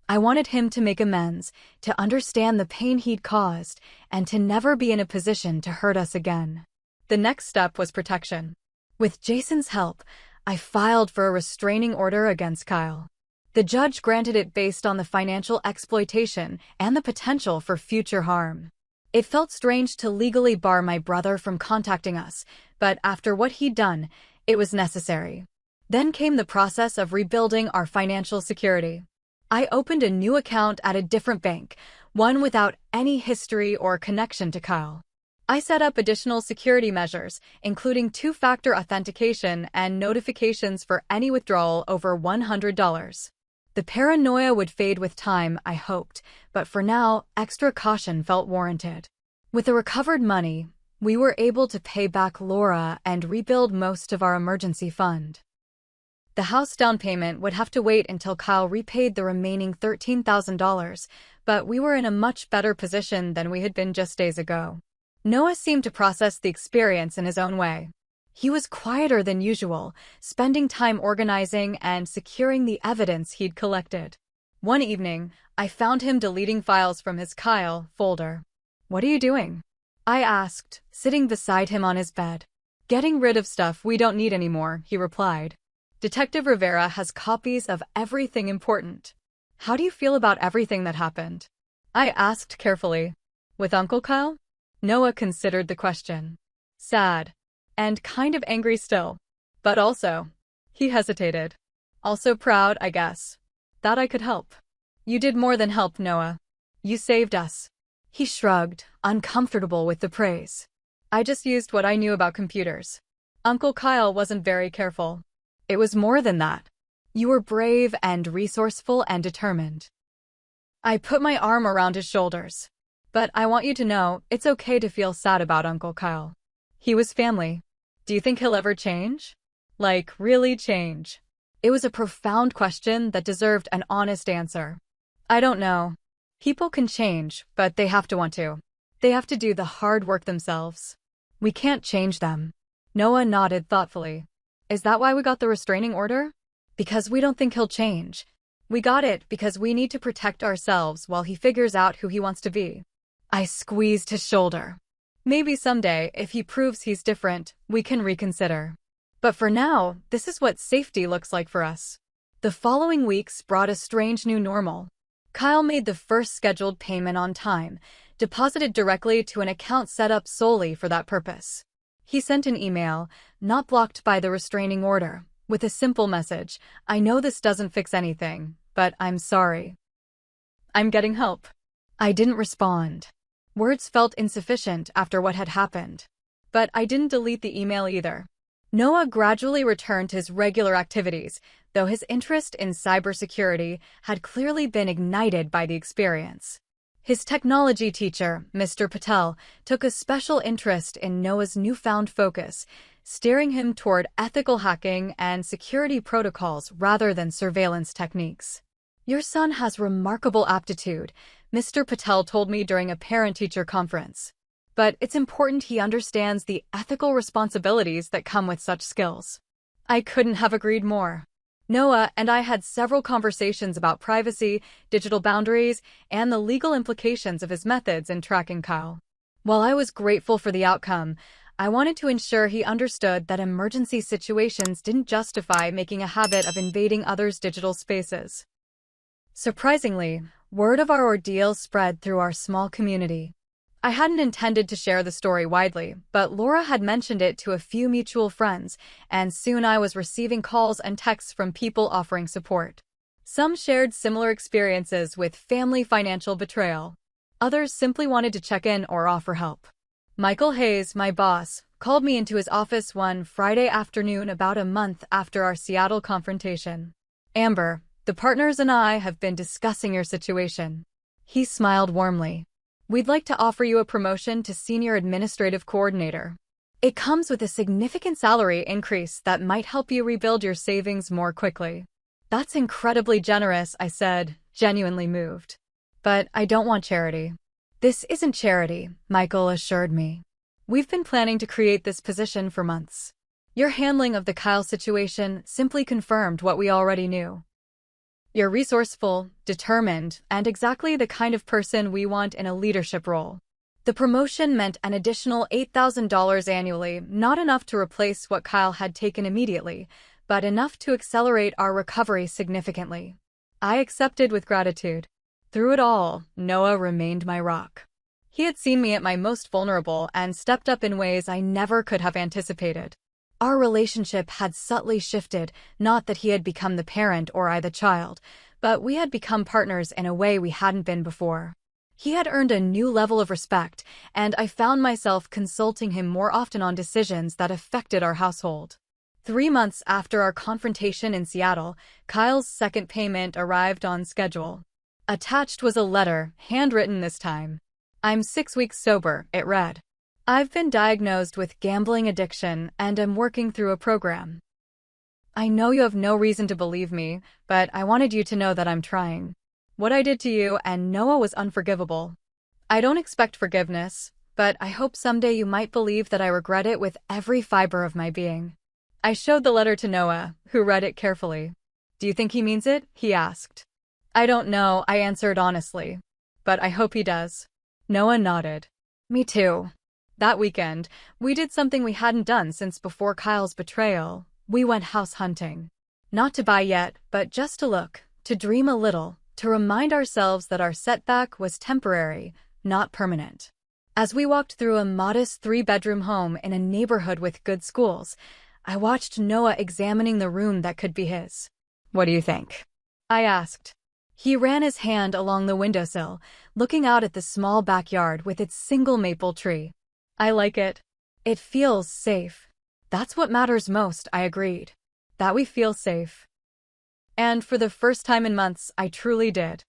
Speaker 1: I wanted him to make amends, to understand the pain he'd caused, and to never be in a position to hurt us again. The next step was protection. With Jason's help, I filed for a restraining order against Kyle. The judge granted it based on the financial exploitation and the potential for future harm. It felt strange to legally bar my brother from contacting us, but after what he'd done, it was necessary. Then came the process of rebuilding our financial security. I opened a new account at a different bank, one without any history or connection to Kyle. I set up additional security measures, including two-factor authentication and notifications for any withdrawal over $100. The paranoia would fade with time, I hoped, but for now, extra caution felt warranted. With the recovered money, we were able to pay back Laura and rebuild most of our emergency fund. The house down payment would have to wait until Kyle repaid the remaining $13,000, but we were in a much better position than we had been just days ago. Noah seemed to process the experience in his own way. He was quieter than usual, spending time organizing and securing the evidence he'd collected. One evening, I found him deleting files from his Kyle folder. "What are you doing?" I asked, sitting beside him on his bed. "Getting rid of stuff we don't need anymore," he replied. "Detective Rivera has copies of everything important." "How do you feel about everything that happened?" I asked carefully. "With Uncle Kyle?" Noah considered the question. "Sad. And kind of angry still. But also," he hesitated, "also proud, I guess, that I could help." "You did more than help, Noah. You saved us." He shrugged, uncomfortable with the praise. "I just used what I knew about computers. Uncle Kyle wasn't very careful. It was more than that. You were brave and resourceful and determined." I put my arm around his shoulders. "But I want you to know, it's okay to feel sad about Uncle Kyle. He was family. Do you think he'll ever change? Like, really change?" It was a profound question that deserved an honest answer. "I don't know. People can change, but they have to want to. They have to do the hard work themselves. We can't change them." Noah nodded thoughtfully. "Is that why we got the restraining order?" "Because we don't think he'll change. We got it because we need to protect ourselves while he figures out who he wants to be." I squeezed his shoulder. "Maybe someday, if he proves he's different, we can reconsider. But for now, this is what safety looks like for us." The following weeks brought a strange new normal. Kyle made the first scheduled payment on time, deposited directly to an account set up solely for that purpose. He sent an email, not blocked by the restraining order, with a simple message: "I know this doesn't fix anything, but I'm sorry. I'm getting help." I didn't respond. Words felt insufficient after what had happened. But I didn't delete the email either. Noah gradually returned to his regular activities, though his interest in cybersecurity had clearly been ignited by the experience. His technology teacher, Mr. Patel, took a special interest in Noah's newfound focus, steering him toward ethical hacking and security protocols rather than surveillance techniques. "Your son has remarkable aptitude," Mr. Patel told me during a parent-teacher conference. "But it's important he understands the ethical responsibilities that come with such skills." I couldn't have agreed more. Noah and I had several conversations about privacy, digital boundaries, and the legal implications of his methods in tracking Kyle. While I was grateful for the outcome, I wanted to ensure he understood that emergency situations didn't justify making a habit of invading others' digital spaces. Surprisingly, word of our ordeal spread through our small community. I hadn't intended to share the story widely, but Laura had mentioned it to a few mutual friends, and soon I was receiving calls and texts from people offering support. Some shared similar experiences with family financial betrayal. Others simply wanted to check in or offer help. Michael Hayes, my boss, called me into his office one Friday afternoon about a month after our Seattle confrontation. "Amber, the partners and I have been discussing your situation." He smiled warmly. "We'd like to offer you a promotion to Senior Administrative Coordinator. It comes with a significant salary increase that might help you rebuild your savings more quickly." "That's incredibly generous," I said, genuinely moved. "But I don't want charity." "This isn't charity," Michael assured me. "We've been planning to create this position for months. Your handling of the Kyle situation simply confirmed what we already knew. You're resourceful, determined, and exactly the kind of person we want in a leadership role." The promotion meant an additional $8,000 annually, not enough to replace what Kyle had taken immediately, but enough to accelerate our recovery significantly. I accepted with gratitude. Through it all, Noah remained my rock. He had seen me at my most vulnerable and stepped up in ways I never could have anticipated. Our relationship had subtly shifted, not that he had become the parent or I the child, but we had become partners in a way we hadn't been before. He had earned a new level of respect, and I found myself consulting him more often on decisions that affected our household. 3 months after our confrontation in Seattle, Kyle's second payment arrived on schedule. Attached was a letter, handwritten this time. "I'm 6 weeks sober," it read. "I've been diagnosed with gambling addiction and am working through a program. I know you have no reason to believe me, but I wanted you to know that I'm trying. What I did to you and Noah was unforgivable. I don't expect forgiveness, but I hope someday you might believe that I regret it with every fiber of my being." I showed the letter to Noah, who read it carefully. "Do you think he means it?" he asked. "I don't know," I answered honestly. "But I hope he does." Noah nodded. "Me too." That weekend, we did something we hadn't done since before Kyle's betrayal. We went house hunting. Not to buy yet, but just to look, to dream a little, to remind ourselves that our setback was temporary, not permanent. As we walked through a modest 3-bedroom home in a neighborhood with good schools, I watched Noah examining the room that could be his. "What do you think?" I asked. He ran his hand along the windowsill, looking out at the small backyard with its single maple tree. "I like it. It feels safe." "That's what matters most," I agreed. "That we feel safe." And for the first time in months, I truly did.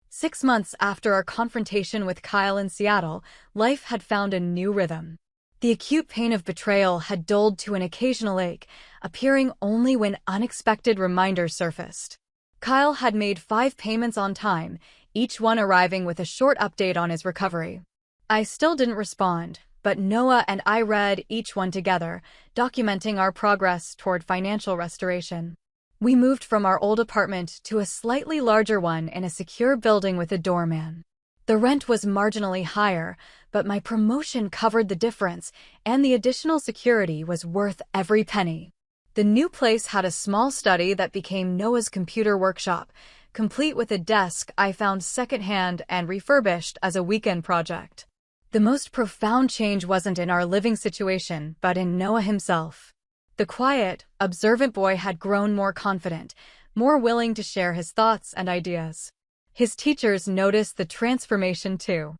Speaker 1: 6 months after our confrontation with Kyle in Seattle, life had found a new rhythm. The acute pain of betrayal had dulled to an occasional ache, appearing only when unexpected reminders surfaced. Kyle had made 5 payments on time, each one arriving with a short update on his recovery. I still didn't respond, but Noah and I read each one together, documenting our progress toward financial restoration. We moved from our old apartment to a slightly larger one in a secure building with a doorman. The rent was marginally higher, but my promotion covered the difference, and the additional security was worth every penny. The new place had a small study that became Noah's computer workshop, complete with a desk I found secondhand and refurbished as a weekend project. The most profound change wasn't in our living situation, but in Noah himself. The quiet, observant boy had grown more confident, more willing to share his thoughts and ideas. His teachers noticed the transformation too.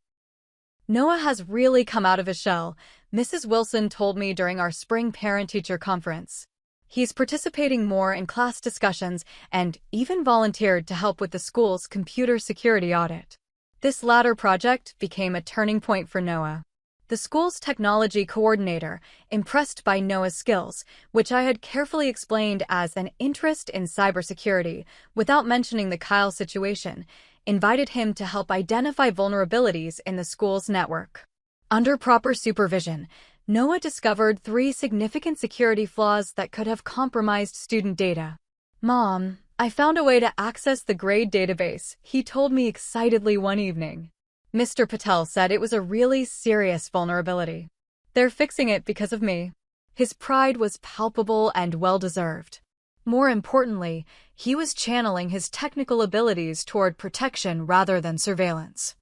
Speaker 1: "Noah has really come out of his shell," Mrs. Wilson told me during our spring parent-teacher conference. "He's participating more in class discussions and even volunteered to help with the school's computer security audit." This latter project became a turning point for Noah. The school's technology coordinator, impressed by Noah's skills, which I had carefully explained as an interest in cybersecurity without mentioning the Kyle situation, invited him to help identify vulnerabilities in the school's network. Under proper supervision, Noah discovered 3 significant security flaws that could have compromised student data. "Mom, I found a way to access the grade database," he told me excitedly one evening. Mr. Patel said it was a really serious vulnerability. "They're fixing it because of me." His pride was palpable and well-deserved. More importantly, he was channeling his technical abilities toward protection rather than surveillance.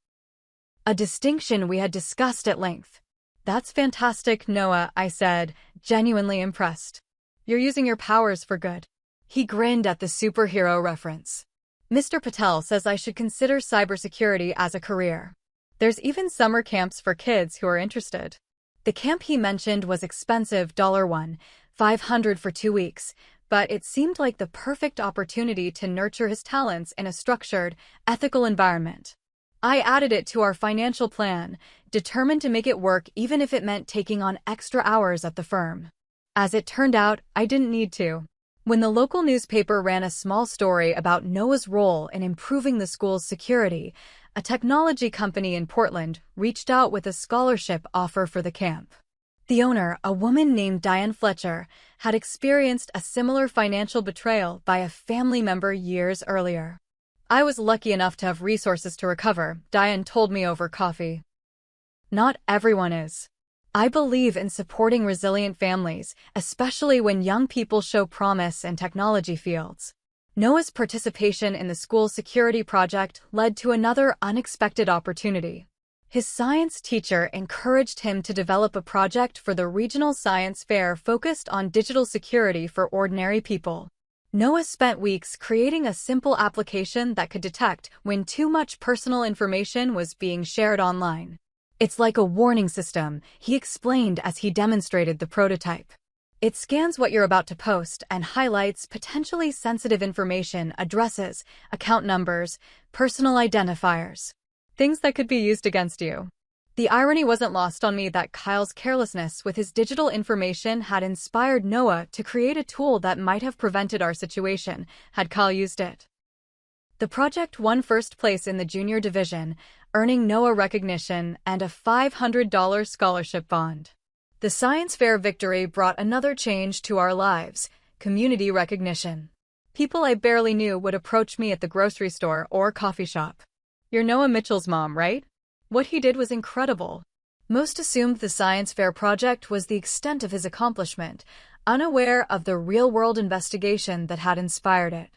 Speaker 1: A distinction we had discussed at length. "That's fantastic, Noah," I said, genuinely impressed. "You're using your powers for good." He grinned at the superhero reference. "Mr. Patel says I should consider cybersecurity as a career. There's even summer camps for kids who are interested." The camp he mentioned was expensive, $1,500 for 2 weeks, but it seemed like the perfect opportunity to nurture his talents in a structured, ethical environment. I added it to our financial plan, determined to make it work even if it meant taking on extra hours at the firm. As it turned out, I didn't need to. When the local newspaper ran a small story about Noah's role in improving the school's security, a technology company in Portland reached out with a scholarship offer for the camp. The owner, a woman named Diane Fletcher, had experienced a similar financial betrayal by a family member years earlier. "I was lucky enough to have resources to recover," Diane told me over coffee. Not everyone is. I believe in supporting resilient families, especially when young people show promise in technology fields. Noah's participation in the school security project led to another unexpected opportunity. His science teacher encouraged him to develop a project for the regional science fair focused on digital security for ordinary people. Noah spent weeks creating a simple application that could detect when too much personal information was being shared online. "It's like a warning system," he explained as he demonstrated the prototype. "It scans what you're about to post and highlights potentially sensitive information, addresses, account numbers, personal identifiers, things that could be used against you." The irony wasn't lost on me that Kyle's carelessness with his digital information had inspired Noah to create a tool that might have prevented our situation had Kyle used it. The project won first place in the junior division, earning Noah recognition and a $500 scholarship bond. The science fair victory brought another change to our lives: community recognition. People I barely knew would approach me at the grocery store or coffee shop. "You're Noah Mitchell's mom, right?" What he did was incredible. Most assumed the science fair project was the extent of his accomplishment, unaware of the real-world investigation that had inspired it.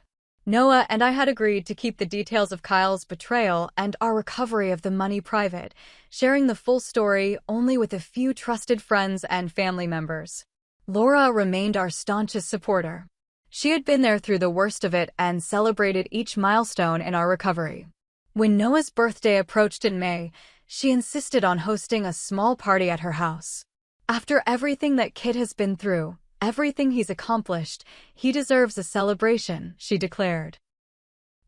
Speaker 1: Noah and I had agreed to keep the details of Kyle's betrayal and our recovery of the money private, sharing the full story only with a few trusted friends and family members. Laura remained our staunchest supporter. She had been there through the worst of it and celebrated each milestone in our recovery. When Noah's birthday approached in May, she insisted on hosting a small party at her house. "After everything that kid has been through, everything he's accomplished, he deserves a celebration," she declared.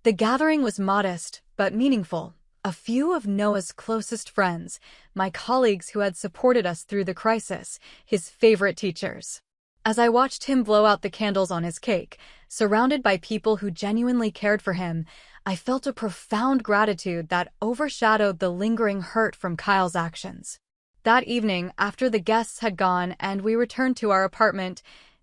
Speaker 1: The gathering was modest, but meaningful. A few of Noah's closest friends, my colleagues who had supported us through the crisis, his favorite teachers. As I watched him blow out the candles on his cake, surrounded by people who genuinely cared for him, I felt a profound gratitude that overshadowed the lingering hurt from Kyle's actions. That evening, after the guests had gone and we returned to our apartment,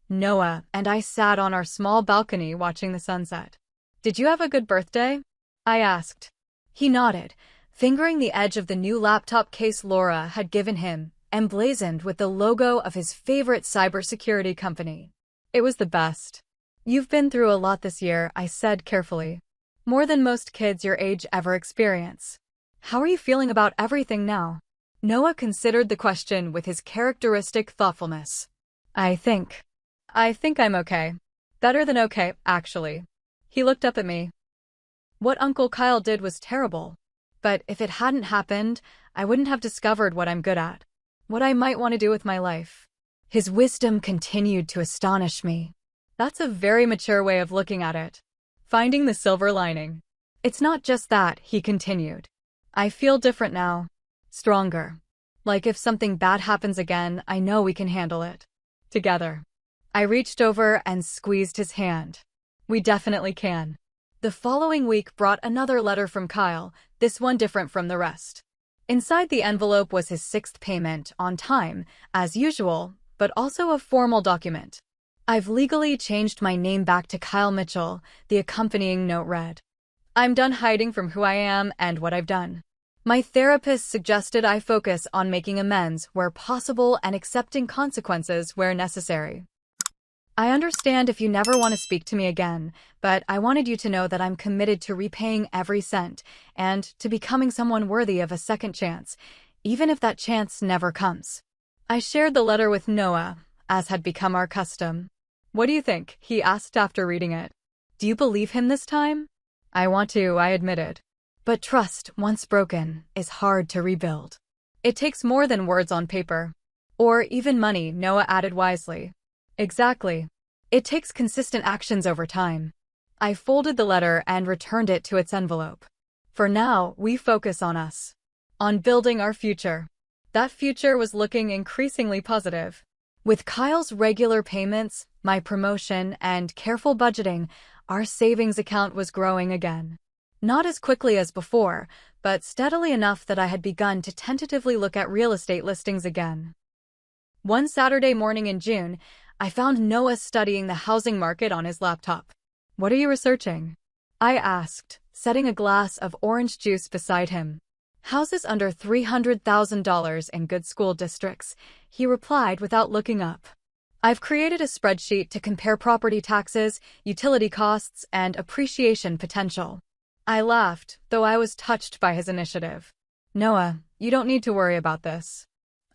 Speaker 1: Noah and I sat on our small balcony watching the sunset. "Did you have a good birthday?" I asked. He nodded, fingering the edge of the new laptop case Laura had given him, emblazoned with the logo of his favorite cybersecurity company. "It was the best." "You've been through a lot this year," I said carefully. "More than most kids your age ever experience. How are you feeling about everything now?" Noah considered the question with his characteristic thoughtfulness. I think I'm okay. Better than okay, actually." He looked up at me. "What Uncle Kyle did was terrible. But if it hadn't happened, I wouldn't have discovered what I'm good at. What I might want to do with my life." His wisdom continued to astonish me. That's a very mature way of looking at it. Finding the silver lining. "It's not just that," he continued. "I feel different now. Stronger. Like if something bad happens again, I know we can handle it. Together." I reached over and squeezed his hand. "We definitely can." The following week brought another letter from Kyle, this one different from the rest. Inside the envelope was his 6th payment, on time, as usual, but also a formal document. I've legally changed my name back to Kyle Mitchell, the accompanying note read. I'm done hiding from who I am and what I've done. My therapist suggested I focus on making amends where possible and accepting consequences where necessary. I understand if you never want to speak to me again, but I wanted you to know that I'm committed to repaying every cent and to becoming someone worthy of a second chance, even if that chance never comes. I shared the letter with Noah, as had become our custom. What do you think? He asked after reading it. Do you believe him this time? I want to, I admitted. But trust, once broken, is hard to rebuild. It takes more than words on paper. Or even money, Noah added wisely. Exactly. It takes consistent actions over time. I folded the letter and returned it to its envelope. For now, we focus on us. On building our future. That future was looking increasingly positive. With Kyle's regular payments, my promotion, and careful budgeting, our savings account was growing again. Not as quickly as before, but steadily enough that I had begun to tentatively look at real estate listings again. One Saturday morning in June, I found Noah studying the housing market on his laptop. What are you researching? I asked, setting a glass of orange juice beside him. Houses under $300,000 in good school districts, he replied without looking up. I've created a spreadsheet to compare property taxes, utility costs, and appreciation potential. I laughed, though I was touched by his initiative. Noah, you don't need to worry about this.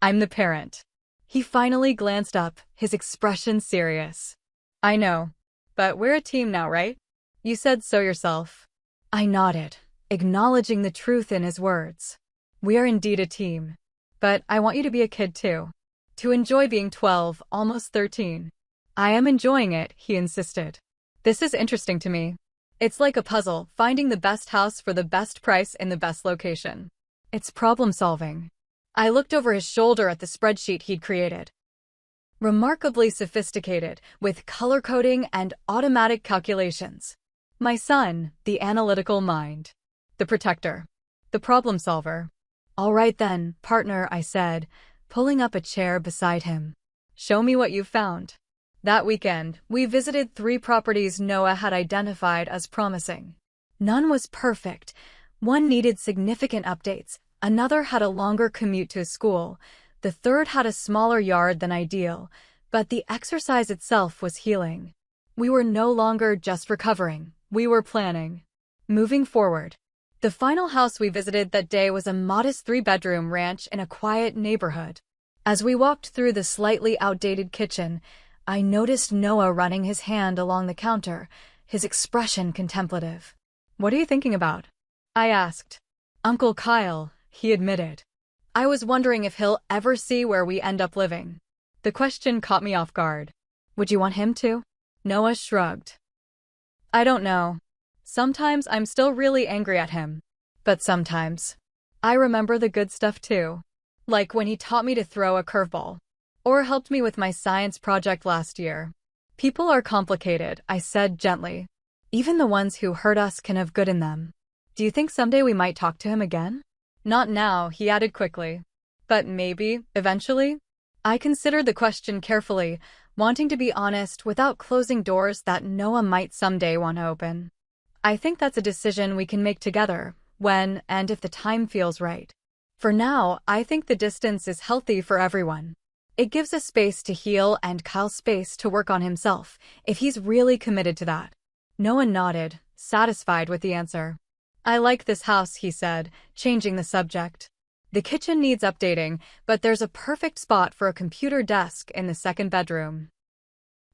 Speaker 1: I'm the parent. He finally glanced up, his expression serious. I know. But we're a team now, right? You said so yourself. I nodded, acknowledging the truth in his words. We are indeed a team. But I want you to be a kid too. To enjoy being 12, almost 13. I am enjoying it, he insisted. This is interesting to me. It's like a puzzle, finding the best house for the best price in the best location. It's problem solving. I looked over his shoulder at the spreadsheet he'd created. Remarkably sophisticated, with color coding and automatic calculations. My son, the analytical mind. The protector. The problem solver. All right then, partner, I said, pulling up a chair beside him. Show me what you've found. That weekend, we visited 3 properties Noah had identified as promising. None was perfect. One needed significant updates. Another had a longer commute to school. The third had a smaller yard than ideal. But the exercise itself was healing. We were no longer just recovering. We were planning. Moving forward. The final house we visited that day was a modest 3-bedroom ranch in a quiet neighborhood. As we walked through the slightly outdated kitchen, I noticed Noah running his hand along the counter, his expression contemplative. What are you thinking about? I asked. Uncle Kyle, he admitted. I was wondering if he'll ever see where we end up living. The question caught me off guard. Would you want him to? Noah shrugged. I don't know. Sometimes I'm still really angry at him. But sometimes. I remember the good stuff too. Like when he taught me to throw a curveball. Or helped me with my science project last year. People are complicated, I said gently. Even the ones who hurt us can have good in them. Do you think someday we might talk to him again? Not now, he added quickly. But maybe, eventually? I considered the question carefully, wanting to be honest without closing doors that Noah might someday want to open. I think that's a decision we can make together, when and if the time feels right. For now, I think the distance is healthy for everyone. It gives us space to heal and Kyle space to work on himself, if he's really committed to that. Noah nodded, satisfied with the answer. I like this house, he said, changing the subject. The kitchen needs updating, but there's a perfect spot for a computer desk in the 2nd bedroom.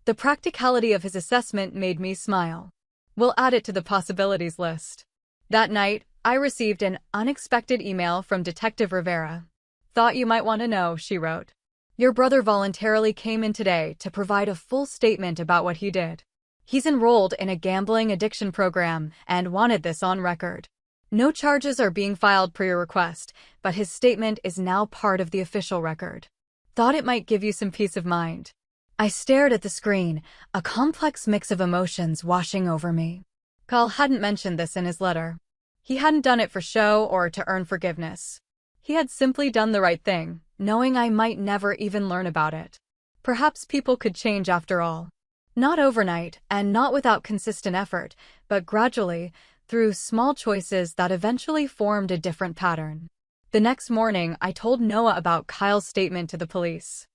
Speaker 1: The practicality of his assessment made me smile. We'll add it to the possibilities list. That night, I received an unexpected email from Detective Rivera. Thought you might want to know, she wrote. Your brother voluntarily came in today to provide a full statement about what he did. He's enrolled in a gambling addiction program and wanted this on record. No charges are being filed per your request, but his statement is now part of the official record. Thought it might give you some peace of mind. I stared at the screen, a complex mix of emotions washing over me. Kyle hadn't mentioned this in his letter. He hadn't done it for show or to earn forgiveness. He had simply done the right thing, knowing I might never even learn about it. Perhaps people could change after all. Not overnight, and not without consistent effort, but gradually, through small choices that eventually formed a different pattern. The next morning, I told Noah about Kyle's statement to the police.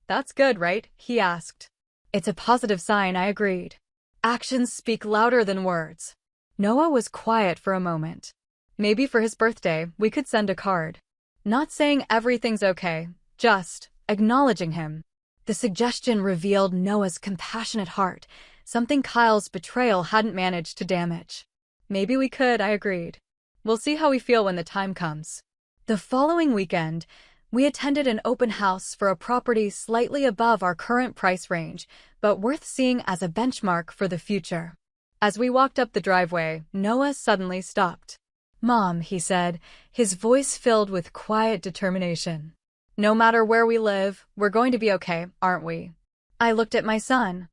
Speaker 1: "That's good, right?" he asked. "It's a positive sign," I agreed. "Actions speak louder than words." Noah was quiet for a moment. "Maybe for his birthday, we could send a card. Not saying everything's okay, just acknowledging him." The suggestion revealed Noah's compassionate heart, something Kyle's betrayal hadn't managed to damage. "Maybe we could," I agreed. "We'll see how we feel when the time comes." The following weekend, we attended an open house for a property slightly above our current price range, but worth seeing as a benchmark for the future. As we walked up the driveway, Noah suddenly stopped. "Mom," he said, his voice filled with quiet determination. "No matter where we live, we're going to be okay, aren't we?" I looked at my son.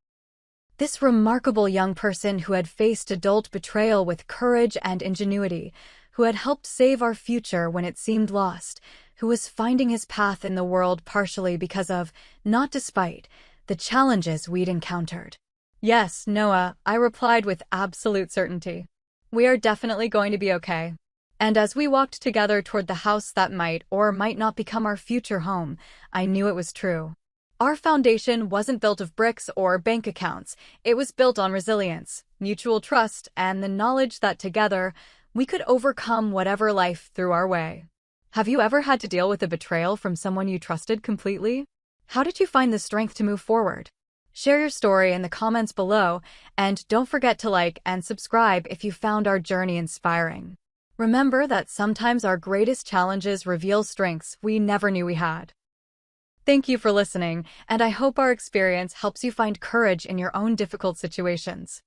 Speaker 1: This remarkable young person who had faced adult betrayal with courage and ingenuity, who had helped save our future when it seemed lost, who was finding his path in the world partially because of, not despite, the challenges we'd encountered. "Yes, Noah," I replied with absolute certainty. "We are definitely going to be okay." And as we walked together toward the house that might or might not become our future home, I knew it was true. Our foundation wasn't built of bricks or bank accounts. It was built on resilience, mutual trust, and the knowledge that together, we could overcome whatever life threw our way. Have you ever had to deal with a betrayal from someone you trusted completely? How did you find the strength to move forward? Share your story in the comments below, and don't forget to like and subscribe if you found our journey inspiring. Remember that sometimes our greatest challenges reveal strengths we never knew we had. Thank you for listening, and I hope our experience helps you find courage in your own difficult situations.